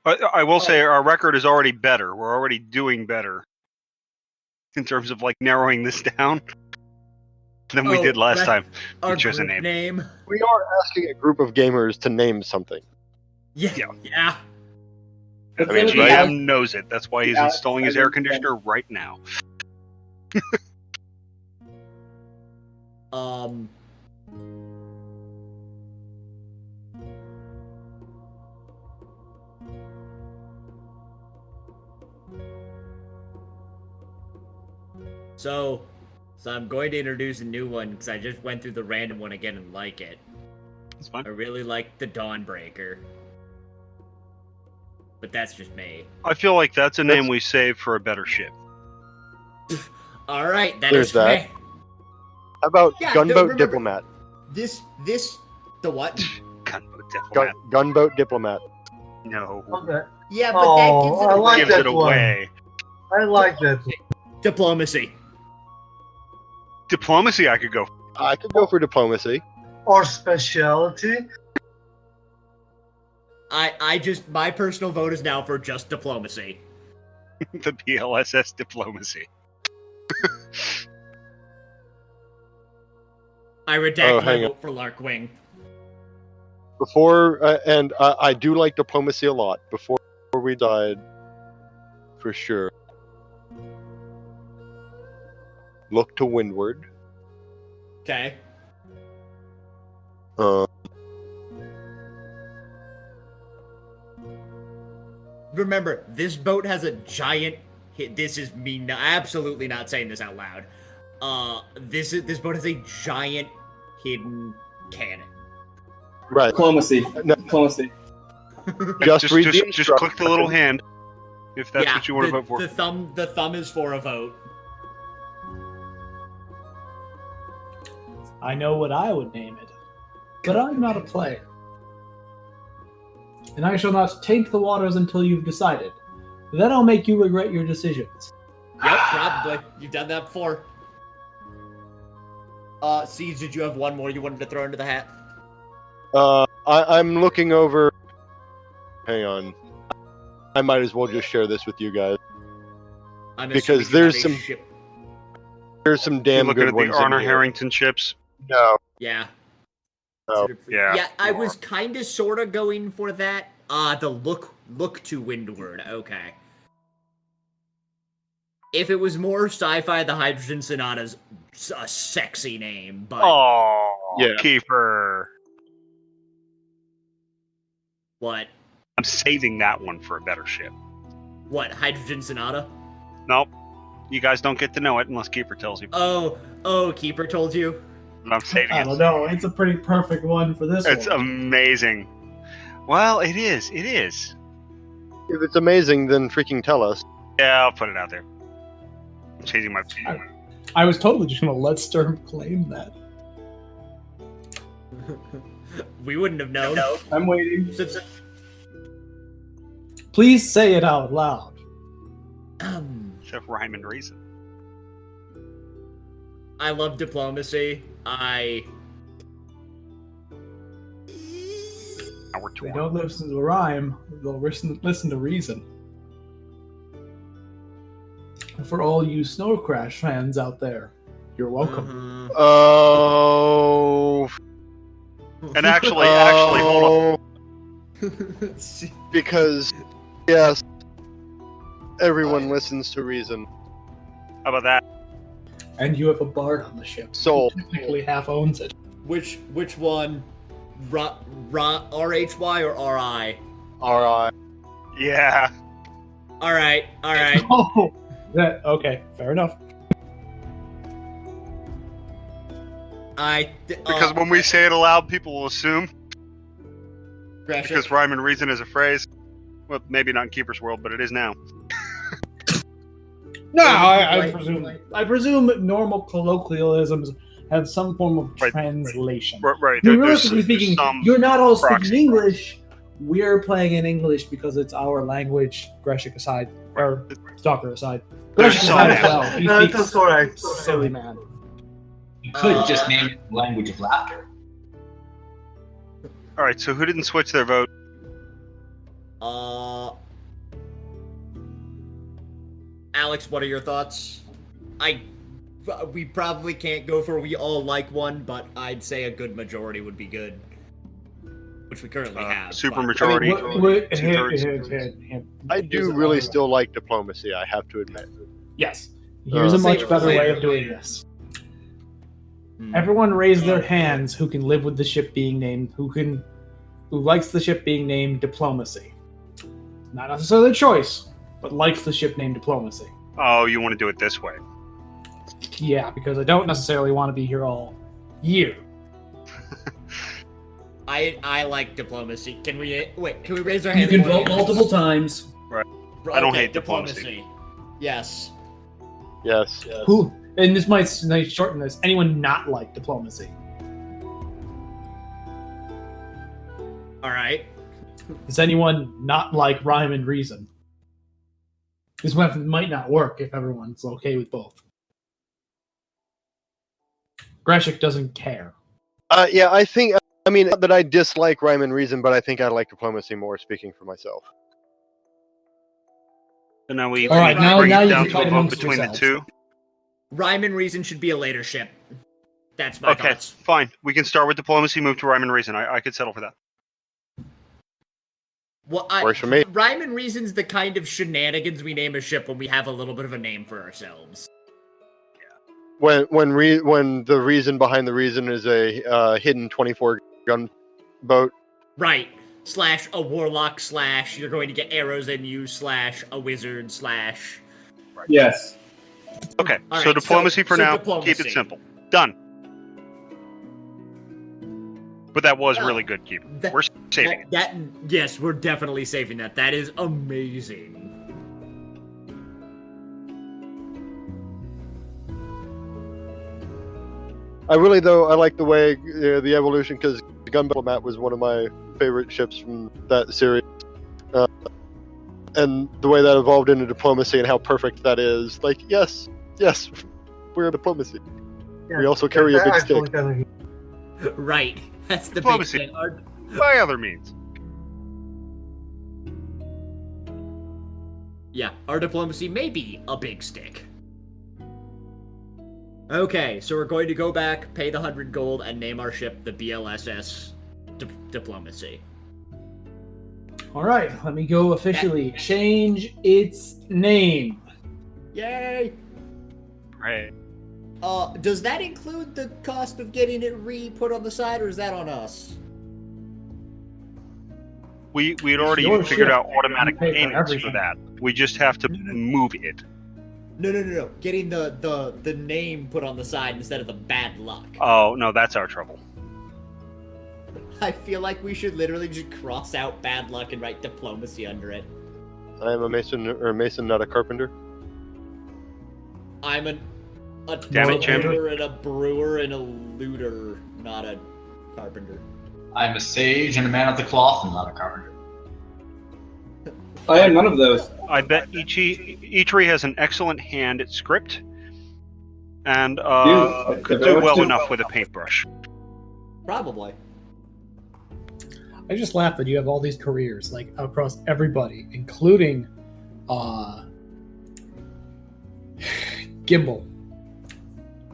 I will say our record is already better. We're already doing better in terms of narrowing this down than we did last time. Our We chose a group name. We are asking a group of gamers to name something. Yeah. I mean, GM knows it. That's why he's installing his air conditioner right now. So I'm going to introduce a new one because I just went through the random one again and like it. That's fine. I really like the Dawnbreaker. But that's just me. I feel like that's a name we save for a better ship. Alright, There's is that. fair. How about Yeah, gunboat remember- diplomat? The what? Gunboat diplomat. Gunboat diplomat. No. Okay. Yeah, but that gives it I away. like Gives that it one. away. I like that. Diplomacy. Diplomacy, I could go. I could go for diplomacy. Or speciality. My personal vote is now for just diplomacy. The BLSS diplomacy. I redact my hang on. vote for Larkwing. Before, and I do like diplomacy a lot. Before we died, for sure. Look to windward. Okay. Remember, this boat has a giant. This is me absolutely not saying this out loud. This boat has a giant hidden cannon. Right. Diplomacy. No. Diplomacy. Just read the just click the little hand if that's yeah, what you want to vote for. The thumb is for a vote. I know what I would name it, but I'm not a player. And I shall not taint the waters until you've decided. Then I'll make you regret your decisions. Yep, probably. You've done that before. Siege, did you have one more you wanted to throw into the hat? I'm looking over. Hang on. I might as well just share this with you guys. Because there's some damn Looking good at ones the Honor in here. Harrington ships. No. Yeah. Oh. Yeah. I was kind of sort of going for that. The look to windward. Okay. If it was more sci-fi, the Hydrogen Sonata's a sexy name, but Oh, Yeah. Kiefer. what? I'm saving that one for a better ship. What? Hydrogen Sonata? Nope. You guys don't get to know it unless Kiefer tells you. Oh, Keeper told you. But I'm saving I it. don't know. It's a pretty perfect one for this It's one. amazing. Well, it is. It is. If it's amazing, then freaking tell us. Yeah, I'll put it out there. I'm changing my. I was totally just going to let Sturm claim that. We wouldn't have known. I'm waiting. Please say it out loud. Chef Rhyme and Reason. I love diplomacy. Now we're If they torn. don't listen to rhyme, they'll listen to reason. And for all you Snow Crash fans out there, you're welcome. Oh. And actually, hold on. Because, yes, everyone listens to reason. How about that? And you have a bard on the ship. Soul. Who technically half owns it. Which one? RHY or RI? Alright. Yeah. All right. Oh, okay, fair enough. Because when we say it aloud, people will assume. Gresham, Because rhyme and reason is a phrase. Well, maybe not in Keeper's world, but it is now. No, I Right. presume normal colloquialisms have some form of Right. translation. Right. I mean, realistically speaking, some you're not all proxy. speaking English. We're playing in English because it's our language. Greshik aside, or Stalker aside. There's Greshik some aside as well. He No, speaks that's alright. silly man. You could just name it the language of laughter. All right. So who didn't switch their vote? Alex, what are your thoughts? We probably can't go for we all like one, but I'd say a good majority would be good. Which we currently have. Super but- majority. I do really still like diplomacy, I have to admit. Yes, Here's a much better way of doing this. Everyone raise their hands who can live with the ship being named, who likes the ship being named Diplomacy. Not necessarily a choice, but likes the ship named Diplomacy. Oh, you want to do it this way? Yeah, because I don't necessarily want to be here all year. I like Diplomacy. Can we raise our hands? You can vote multiple times. Right. I don't hate Diplomacy. Yes. Yes. Who? And this might shorten this. Anyone not like Diplomacy? All right. Does anyone not like Rhyme and Reason? This might not work if everyone's okay with both. Greshik doesn't care. Yeah, I mean, not that I dislike Rhyme and Reason, but I think I like Diplomacy more, speaking for myself. So now we All right, now bring it you down can to a fight vote amongst between yourselves. the two. Rhyme and Reason should be a later ship. That's my Okay, thoughts. fine. We can start with Diplomacy, move to Rhyme and Reason. I could settle for that. Well, Works for me. Rhyme and Reason's the kind of shenanigans we name a ship when we have a little bit of a name for ourselves. When the reason behind the reason is a hidden 24 gun boat. Right. / a warlock / you're going to get arrows in you / a wizard / Yes. Okay, All so right, Diplomacy for so now. Diplomacy. Keep it simple. Done. But that was really good, Keep. We're saving it. Yes, we're definitely saving that. That is amazing. I like the way the evolution, because Gun Diplomat was one of my favorite ships from that series, and the way that evolved into Diplomacy and how perfect that is. Like, yes, we're a Diplomacy. Yeah, We also carry a that big actually stick. doesn't- Right. That's the Diplomacy. big thing. By other means. Yeah, our Diplomacy may be a big stick. Okay, so we're going to go back, pay the 100 gold, and name our ship the BLSS Diplomacy. All right, let me go officially. Change its name. Yay! Right. Does that include the cost of getting it put on the side, or is that on us? We had already your figured ship. out automatic You pay for payments for everything. that. We just have to move it. No. Getting the name put on the side instead of the bad luck. Oh, no, that's our trouble. I feel like we should literally just cross out bad luck and write Diplomacy under it. I am a mason, not a carpenter. I'm a Damn it, Jim. carpenter and a brewer and a looter, not a carpenter. I'm a sage and a man of the cloth and not a carpenter. I am none of those. I bet Ichiri has an excellent hand at script, and Dude, could very do much well do. enough with a paintbrush. Probably. I just laugh that you have all these careers, like, across everybody, including, Gimbal.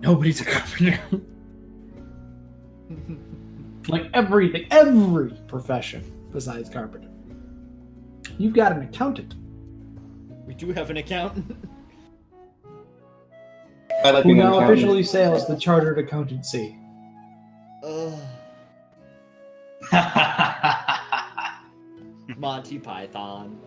Nobody's a carpenter. Like, everything, every profession besides carpenter. You've got an accountant. We do have an accountant. I like Who being an now accountant. officially sails the chartered accountancy. Ugh. Monty Python.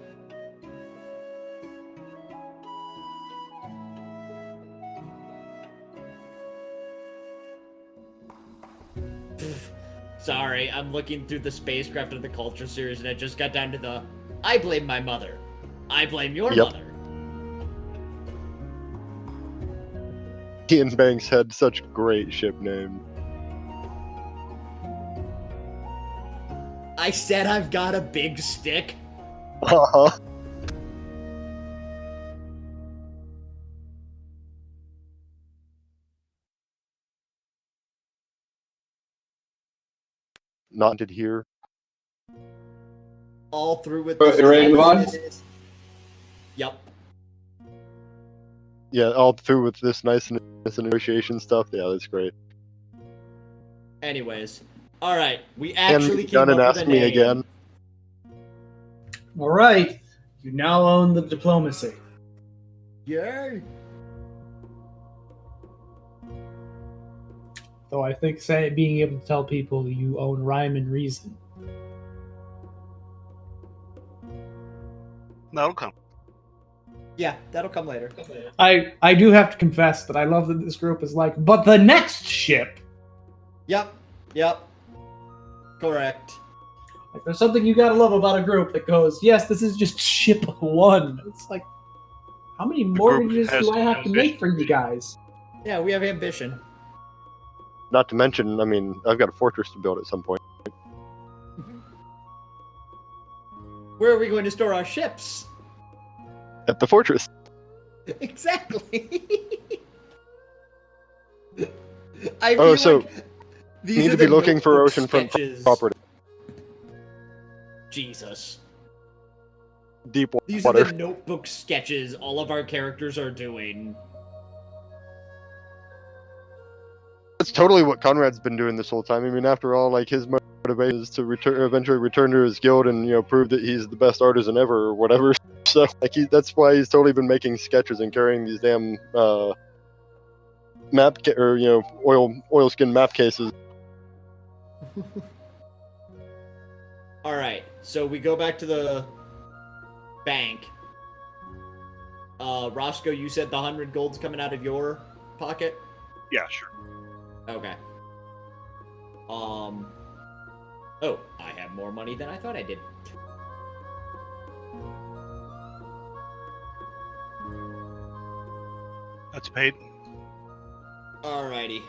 Sorry, I'm looking through the Spacecraft of the Culture series and I just got down to the I blame my mother. I blame your Yep. mother. Ian Banks had such great ship names. I said I've got a big stick. Uh-huh. Not did here. All through with You ready to move on? Yep. Yeah, all through with this niceness and negotiation stuff. Yeah, that's great. Anyways. Alright, we And actually came done up and with ask a me name. again. All right, you now own the diplomacy. Yay! Though I think being able to tell people you own rhyme and reason. That'll come. Yeah, that'll come later. I do have to confess that I love that this group is like, but the next ship. Yep. Correct. Like, there's something you gotta love about a group that goes, yes, this is just ship 1. It's like, how many mortgages do I have to make for you guys? Yeah, we have ambition. Not to mention, I mean, I've got a fortress to build at some point. Where are we going to store our ships? At the fortress. Exactly. I feel so like you need to be looking for oceanfront property. Jesus. Deep water. These are the notebook sketches all of our characters are doing. That's totally what Conrad's been doing this whole time. I mean, after all, like, his motivation is to eventually return to his guild and, prove that he's the best artisan ever or whatever. So, like, that's why he's totally been making sketches and carrying these damn oilskin map cases. All right, so we go back to the bank. Roscoe, you said the 100 gold's coming out of your pocket? Yeah, sure. Okay. Oh, I have more money than I thought I did. That's paid. Alrighty.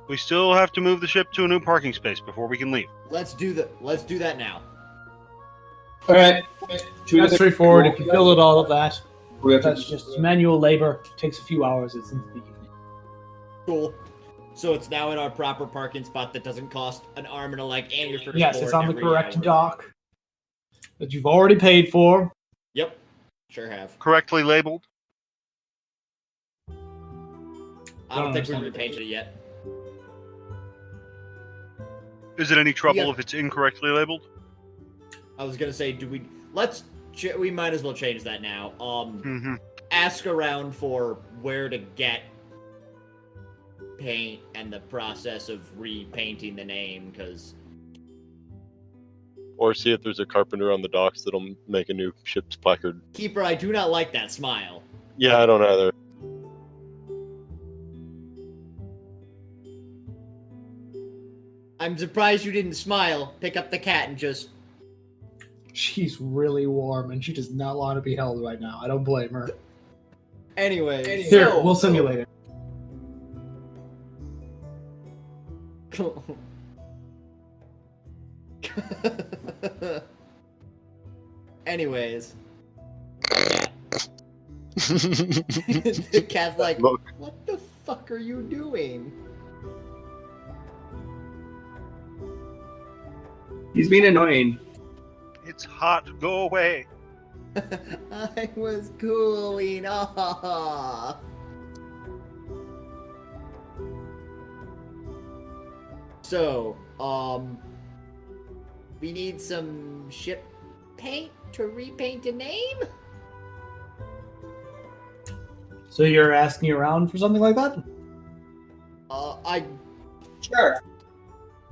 We still have to move the ship to a new parking space before we can leave. Let's do that now. All right. That's straightforward. If you filled all of that, that's just manual labor. It takes a few hours. It's into the evening. Cool. So it's now in our proper parking spot that doesn't cost an arm and a leg and your first Yes, board it's on the every correct hour. dock that you've already paid for. Yep. Sure have. Correctly labeled? I don't think we repainted it yet. Is it any trouble if it's incorrectly labeled? I was gonna say, we might as well change that now. Mm-hmm. Ask around for where to get paint and the process of repainting the name, because... Or see if there's a carpenter on the docks that'll make a new ship's placard. Keeper, I do not like that smile. Yeah, I don't either. I'm surprised you didn't smile, pick up the cat, and just... She's really warm, and she does not want to be held right now. I don't blame her. Anyway, Here, we'll simulate it. Anyways. The cat's like, what the fuck are you doing? He's being annoying. It's hot. Go away. I was cooling off. So, we need some ship paint to repaint a name? So you're asking around for something like that? Sure.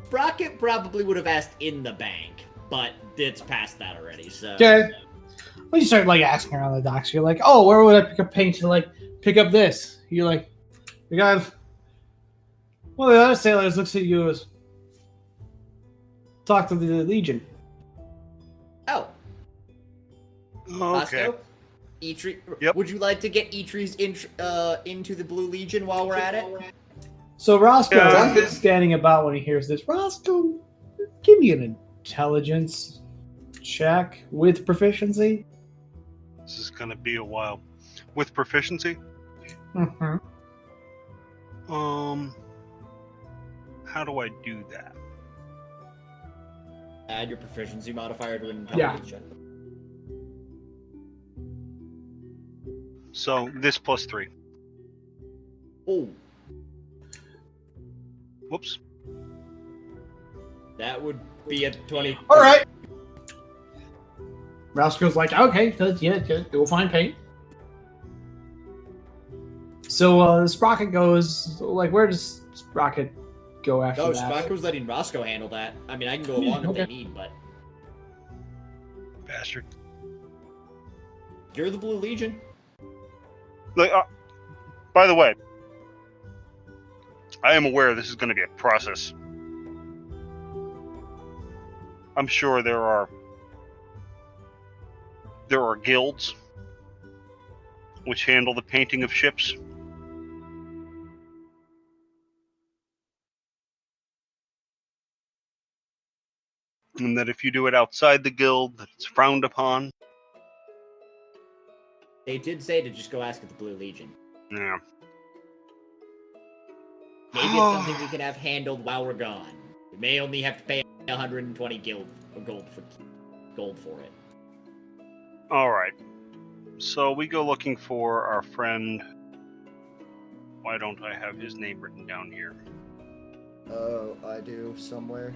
Sprocket probably would have asked in the bank, but it's past that already, so... Okay. When you start, asking around the docks, you're like, oh, where would I pick up paint to, pick up this? You're like, the guy... Well, the other sailors looks at you as... Talk to the Legion. Oh. Okay. Roscoe? Eitri, Yep. Would you like to get Eitre's into the Blue Legion while we're at it? So Roscoe is standing about when he hears this. Roscoe, give me an intelligence check with proficiency. This is going to be a while. With proficiency? Mm-hmm. How do I do that? Add your proficiency modifier to an intelligence check. So, this plus 3. Oh. Whoops. That would be a 20. All right. Roscoe's like, okay, we'll find paint. So Sprocket goes, like, where does Sprocket go after No, that? Sprocket was letting Roscoe handle that. I mean, I can go along if Okay. they need, but Bastard. you're the Blue Legion. Like, by the way, I am aware this is going to be a process. I'm sure there are guilds which handle the painting of ships. And that if you do it outside the guild, that it's frowned upon. They did say to just go ask at the Blue Legion. Yeah. Maybe it's something we can have handled while we're gone. We may only have to pay 120 gold for it. All right. So we go looking for our friend. Why don't I have his name written down here? Oh, I do somewhere.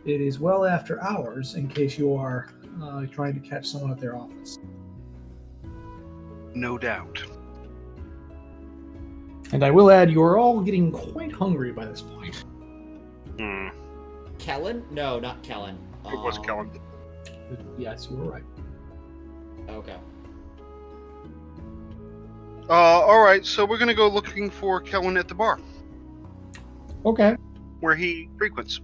It is well after hours, in case you are trying to catch someone at their office. No doubt. And I will add, you are all getting quite hungry by this point. Kellen? No, not Kellen. It was Kellen. Yes, you were right. Okay. All right. So we're gonna go looking for Kellen at the bar Okay. where he frequents.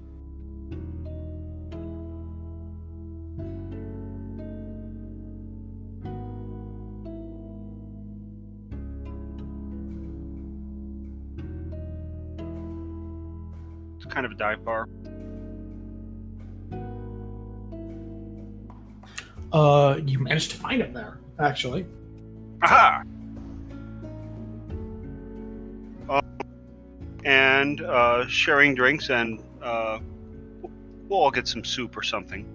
It's kind of a dive bar. You managed to find him there, actually. Aha! And sharing drinks, and we'll all get some soup or something.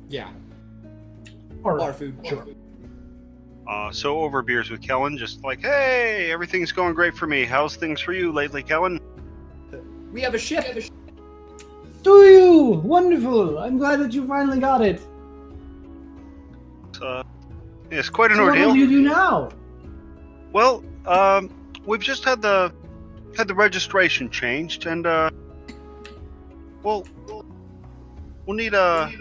Yeah. Or Bar food. Sure. So over beers with Kellen, just like, hey, everything's going great for me. How's things for you lately, Kellen? We have a ship. Do you? Wonderful. I'm glad that you finally got it. It's quite an So ordeal. what do you do now? Well, we've just had the registration changed, and we'll need the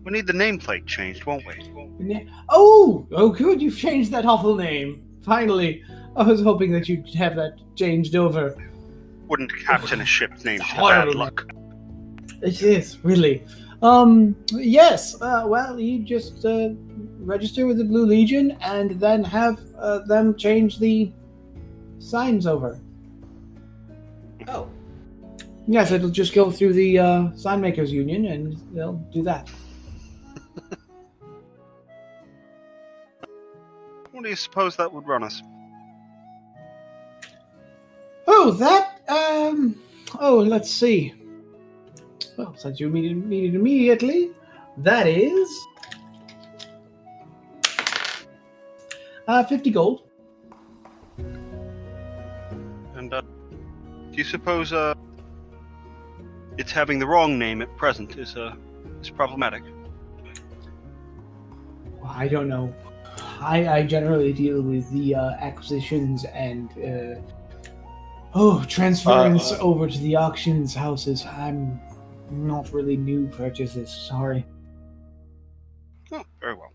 nameplate changed, won't we? Oh, good. You've changed that awful name. Finally. I was hoping that you'd have that changed over. Wouldn't captain a ship named bad horrible. luck. It is, really. Yes. Well, you just register with the Blue Legion and then have them change the signs over. Oh. Yes, it'll just go through the sign makers union and they'll do that. What do you suppose that would run us? Oh, that, let's see. Well, since you need it immediately, that is 50 gold. And do you suppose it's having the wrong name at present is problematic? Well, I don't know. I generally deal with the acquisitions and transference over to the auctions houses. I'm not really new purchases. Sorry. Oh, very well.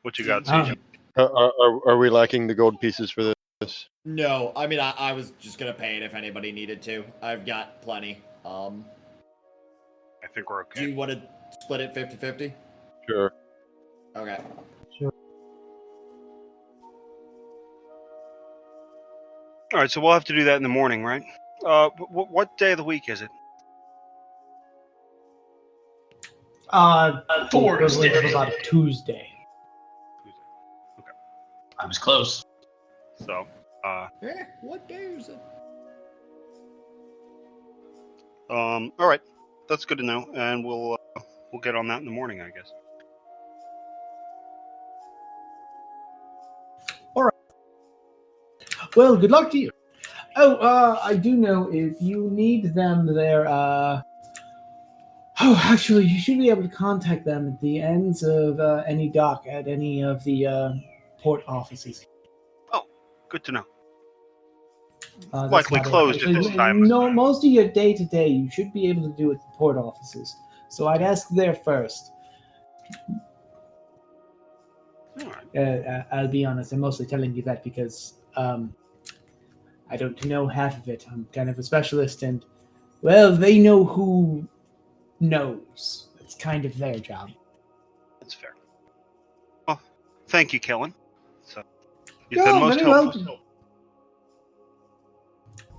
What you got, CJ? Are we lacking the gold pieces for this? No, I mean, I was just gonna pay it if anybody needed to. I've got plenty. I think we're okay. Do you want to split it 50-50? Sure. Okay. All right, so we'll have to do that in the morning, right? What day of the week is it? Thursday. About a Tuesday. Okay. I was close. So, What day is it? all right, that's good to know, and we'll get on that in the morning, I guess. Well, good luck to you. Oh, I do know if you need them there, actually, you should be able to contact them at the ends of any dock at any of the port offices. Oh, good to know. That's Likely about it. closed at this time. No, most of your day-to-day you should be able to do at the port offices. So I'd ask there first. All right. I'll be honest, I'm mostly telling you that because I don't know half of it. I'm kind of a specialist, and, well, they know who knows. It's kind of their job. That's fair. Well, thank you, Kellen. So, you've You're been most very helpful. welcome.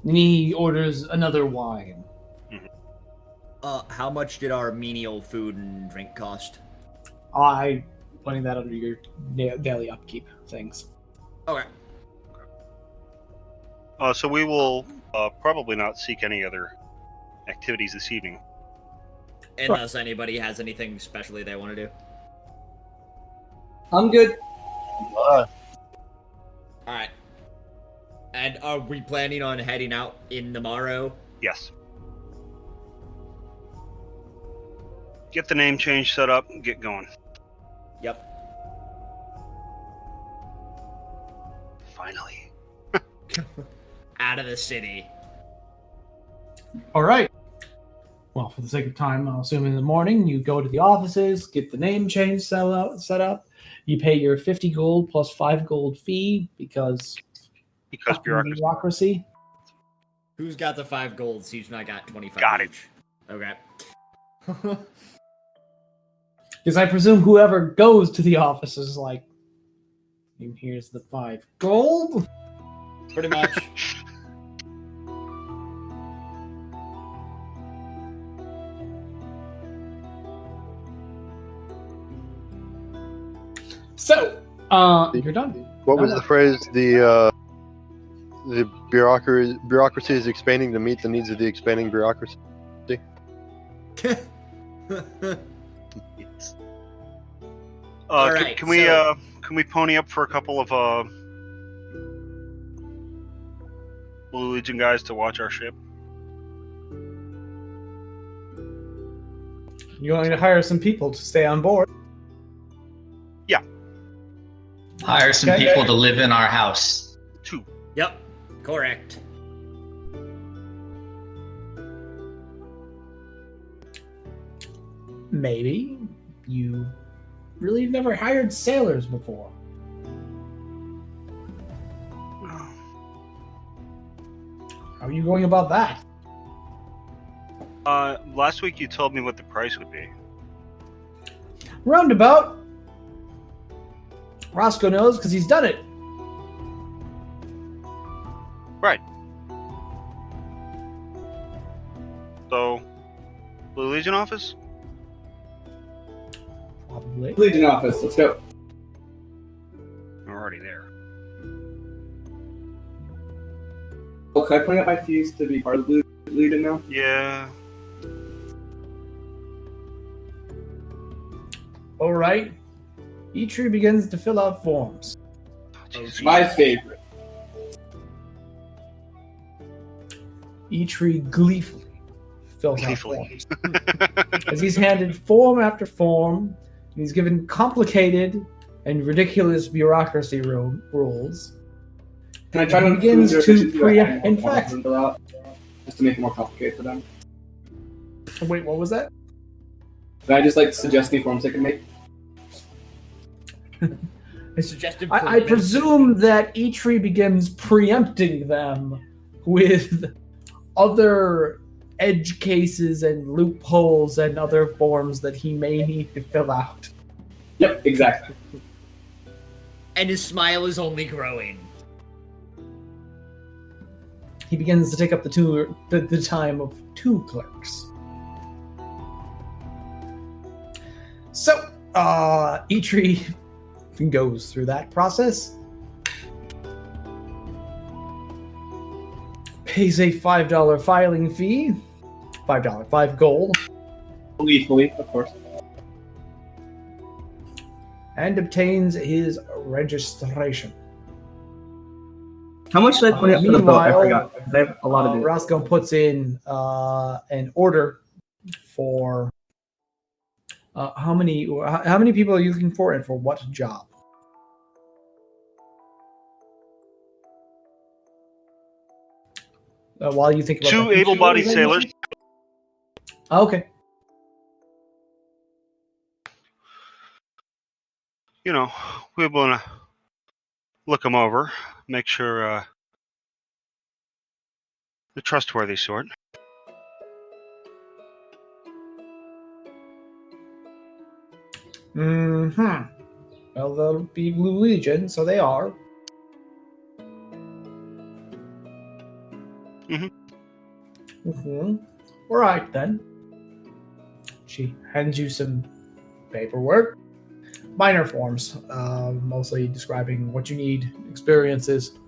And he orders another wine. How much did our menial food and drink cost? I putting that under your daily upkeep things. Okay. So we will probably not seek any other activities this evening. Unless anybody has anything specially they want to do. I'm good. Alright. And are we planning on heading out in the morrow? Yes. Get the name change set up and get going. Yep. Finally. Out of the city. All right. Well, for the sake of time, I'll assume in the morning you go to the offices, get the name change set up. You pay your 50 gold plus 5 gold fee because bureaucracy. Who's got the 5 golds? Who's not got 25 Got it. each? Okay. Because I presume whoever goes to the office is like, here's the 5 gold. Pretty much. So, you're done. What was the phrase? The bureaucracy is expanding to meet the needs of the expanding bureaucracy. Yes. All right, can we pony up for a couple of Blue Legion guys to watch our ship? You're going to hire some people to stay on board. Hire some people to live in our house. 2. Yep. Correct. Maybe. You really have never hired sailors before. How are you going about that? Last week you told me what the price would be. Roundabout. Roscoe knows because he's done it. Right. So, Blue Legion office? Probably. Legion office, let's go. We're already there. Oh, can I point out my fees to be part of the Legion now? Yeah. All right. Eitri begins to fill out forms. My favorite. Eitri gleefully fills out Gleefully. forms. As he's handed form after form, and he's given complicated and ridiculous bureaucracy rules. Can I try to begins improve to their efficiency? in fact, just to make it more complicated for them. wait, what was that? Can I just suggest any forms they can make? I presume that Eitri begins preempting them with other edge cases and loopholes and other forms that he may need to fill out. Yep, exactly. And his smile is only growing. He begins to take up the time of 2 clerks. So, Eitri goes through that process. Pays a $5 filing fee. $5, 5 gold. Gleefully, of course. And obtains his registration. How much should I put up for the boat? I Meanwhile, forgot. Because I have a lot of it. Roscoe puts in an order for how many people are you looking for and for what job? While you think about Two that, able-bodied sailors. Okay. You know, we want to look them over, make sure the trustworthy sort. Mm-hmm. Well, they'll be Blue Legion, so they are. Mm-hmm. All right, then. She hands you some paperwork. Minor forms, mostly describing what you need, experiences,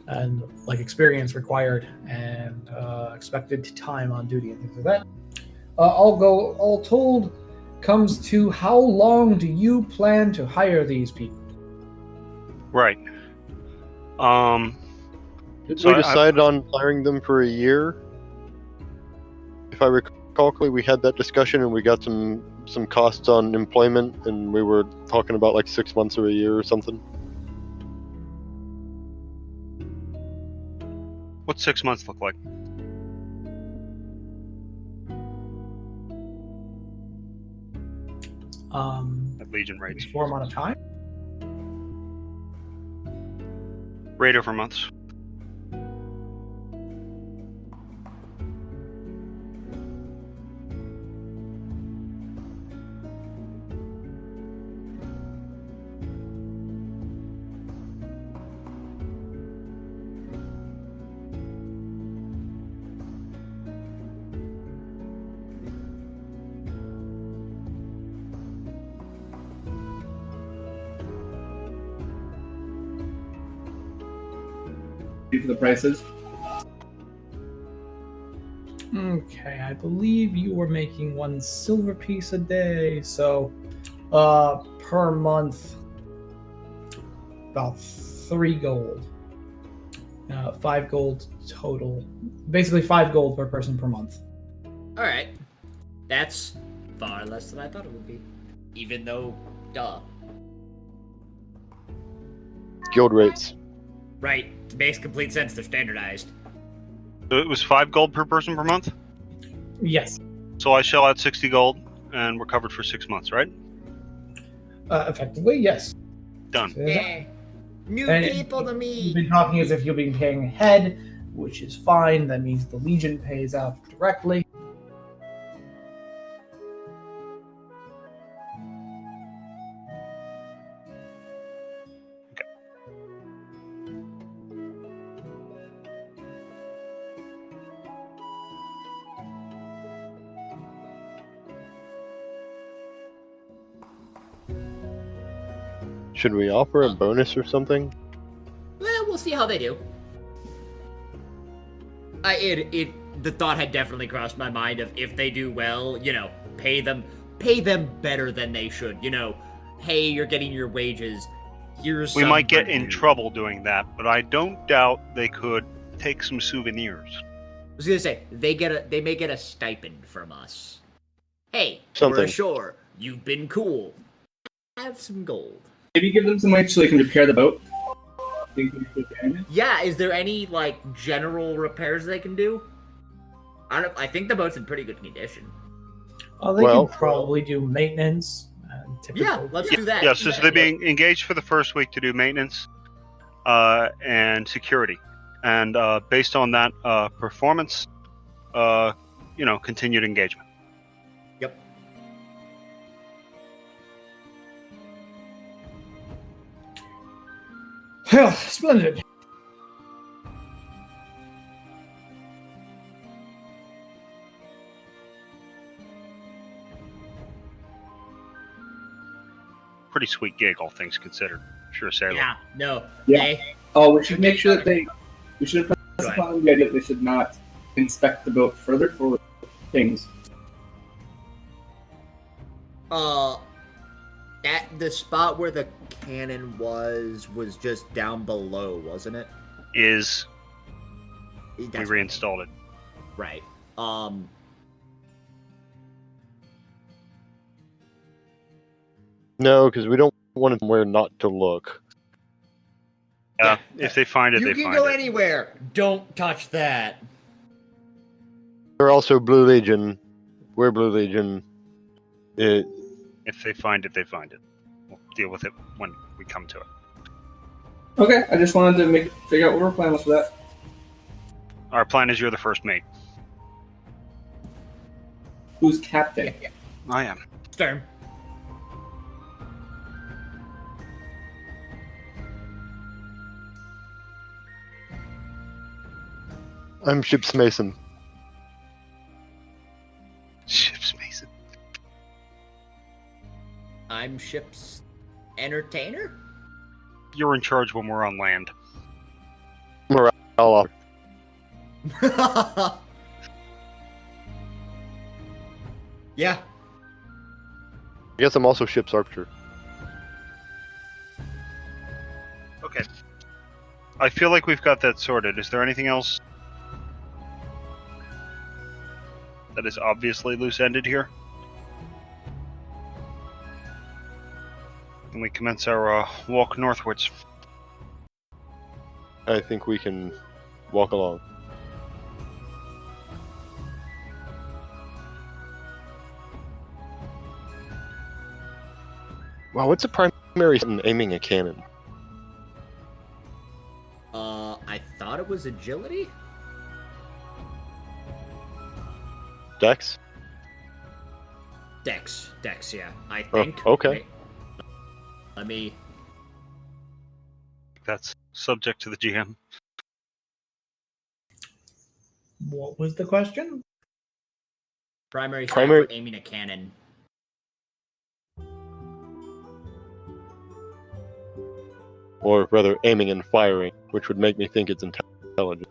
and experience required, and expected time on duty and things like that. All told, comes to how long do you plan to hire these people? Right. Did we decide on hiring them for a year? If I recall correctly, we had that discussion and we got some costs on employment, and we were talking about like 6 months or a year or something. What's 6 months look like? At Legion rates. For amount of time? Rate over months. For the prices. Okay, I believe you were making 1 silver piece a day, so per month about 3 gold. 5 gold total. Basically 5 gold per person per month. Alright. That's far less than I thought it would be. Even though, duh. Guild rates. Right. Makes complete sense. They're standardized. So it was 5 gold per person per month? Yes. So I shell out 60 gold, and we're covered for 6 months, right? Effectively, yes. Done. So New and people to You've me. been talking as if you're being paying ahead, which is fine. That means the Legion pays out directly. Should we offer a bonus or something? Well, we'll see how they do. The thought had definitely crossed my mind of if they do well, pay them better than they should. Hey, you're getting your wages. Here's We some might get for in you. trouble doing that, but I don't doubt they could take some souvenirs. I was gonna say they may get a stipend from us. Hey, Something. we're ashore. You've been cool. Have some gold. Maybe give them some money so they can repair the boat. Yeah, is there any general repairs they can do? I think the boat's in pretty good condition. They can probably do maintenance. Yeah, let's do that. Yeah, so they're being engaged for the first week to do maintenance and security. And based on that performance, continued engagement. Yep. Hell, splendid. Pretty sweet gig, all things considered. Sure, sailor. Yeah, no. Yeah. We should make sure that we should impress upon the idea that they should not inspect the boat further for things. The spot where the cannon was just down below, wasn't it? We reinstalled it. Right. No, because we don't want somewhere not to look. Yeah, if they find it, you they can find go it. anywhere. Don't touch that. They're also Blue Legion. We're Blue Legion. If they find it, they find it. We'll deal with it when we come to it. Okay, I just wanted to figure out what our plan was for that. Our plan is you're the first mate. Who's captain? I am. Stern. I'm Ship's Mason. Ship's Mason. I'm ship's entertainer? You're in charge when we're on land. Morale officer. Yeah. I guess I'm also Ship's Archer. Okay. I feel like we've got that sorted. Is there anything else that is obviously loose-ended here? Can we commence our walk northwards? I think we can walk along. Wow, what's the primary in aiming a cannon? I thought it was agility? Dex? Dex, yeah. I think. Oh, okay. Wait. Let me... That's subject to the GM. What was the question? Primary stat Primary- for aiming a cannon. Or rather, aiming and firing, which would make me think it's intelligent.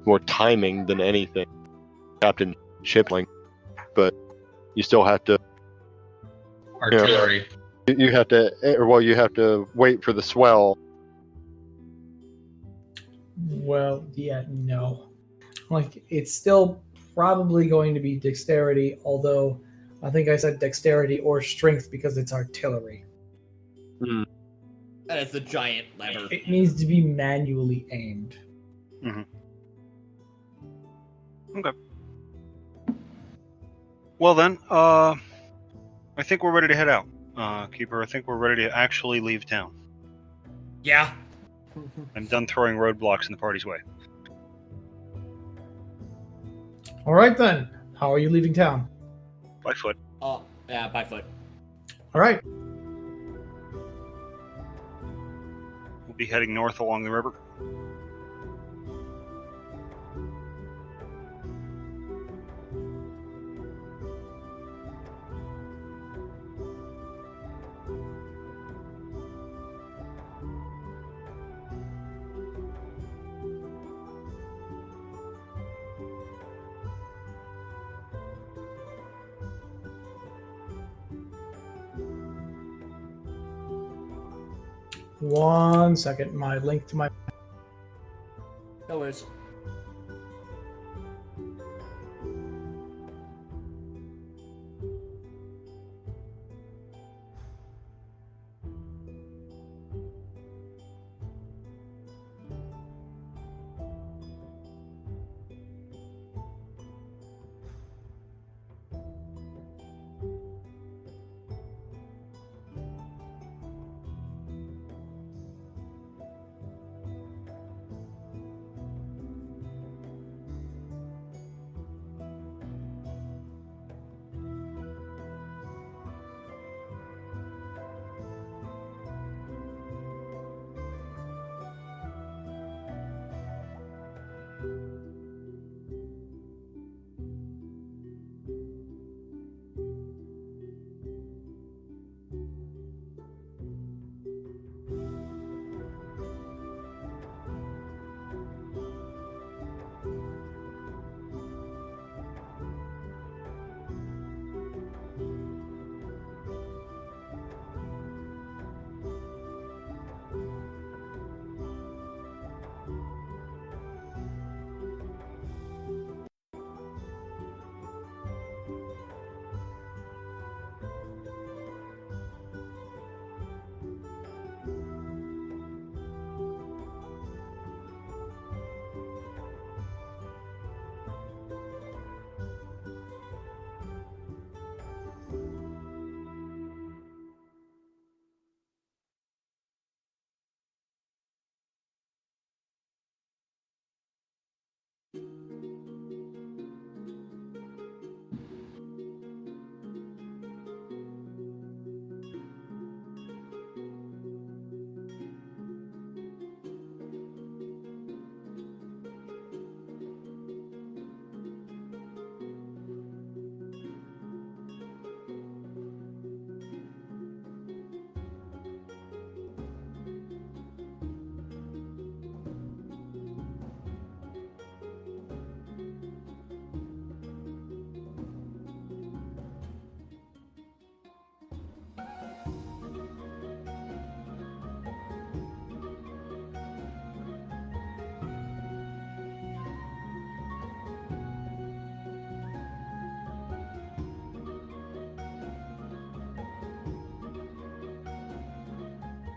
More timing than anything. Captain Shipling. But you still have to... Artillery. You have to... Well, you have to wait for the swell. Well, yeah, no. Like, it's still probably going to be dexterity, although I think I said dexterity or strength because it's artillery. Hmm. That is the giant lever. It needs to be manually aimed. Mm-hmm. Okay. Well then, I think we're ready to head out. Keeper, I think we're ready to actually leave town. Yeah. I'm done throwing roadblocks in the party's way. All right, then. How are you leaving town? By foot. Oh, yeah, by foot. All right. We'll be heading north along the river. One second. My link to my... No worries.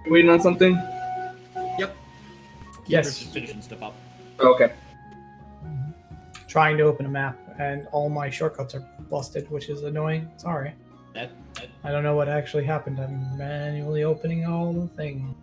Waiting on something? Yep. Yes. Just finishing stuff up. Okay. Trying to open a map, and all my shortcuts are busted, which is annoying. Sorry. I don't know what actually happened. I'm manually opening all the things.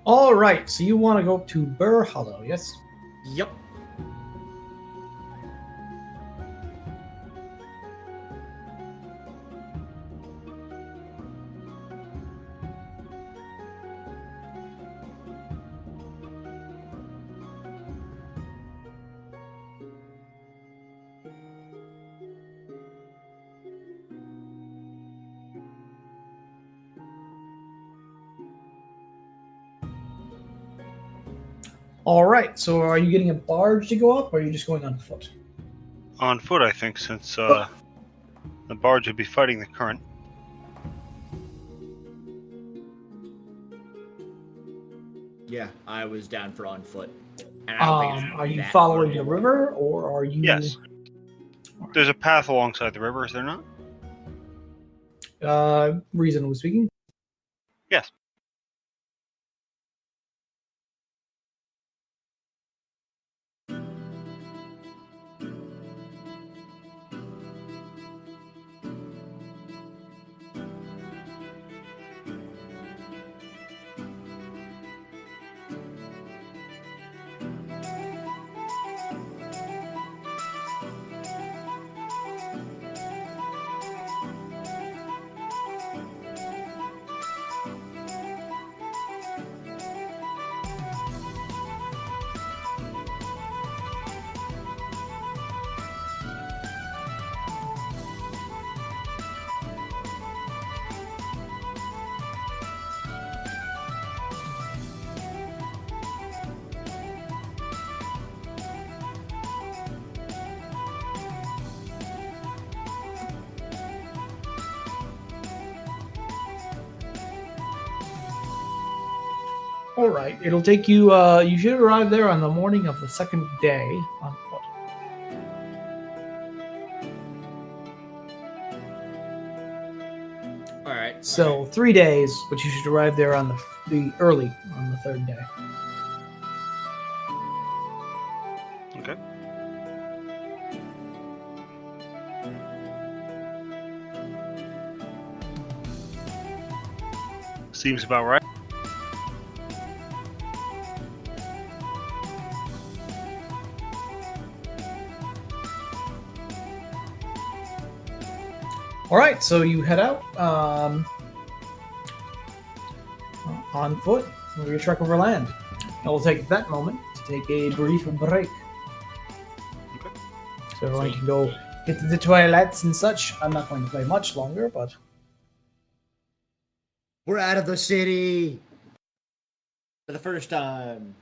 All right, so you want to go to Burr Hollow, yes? Yep. All right, so are you getting a barge to go up, or are you just going on foot? On foot, I think, since the barge would be fighting the current. Yeah, I was down for on foot. And I don't think it's Are you that following far. the river, or are you? Yes. There's a path alongside the river, is there not? Reasonably speaking. Yes. All right, it'll take you. You should arrive there on the morning of the second day on foot. All right. So 3 days, but you should arrive there on the early on the third day. Okay. Seems about right. All right, so you head out on foot for your trek over land. I will take that moment to take a brief break. Okay. So everyone can go get to the toilets and such. I'm not going to play much longer, but We're out of the city for the first time.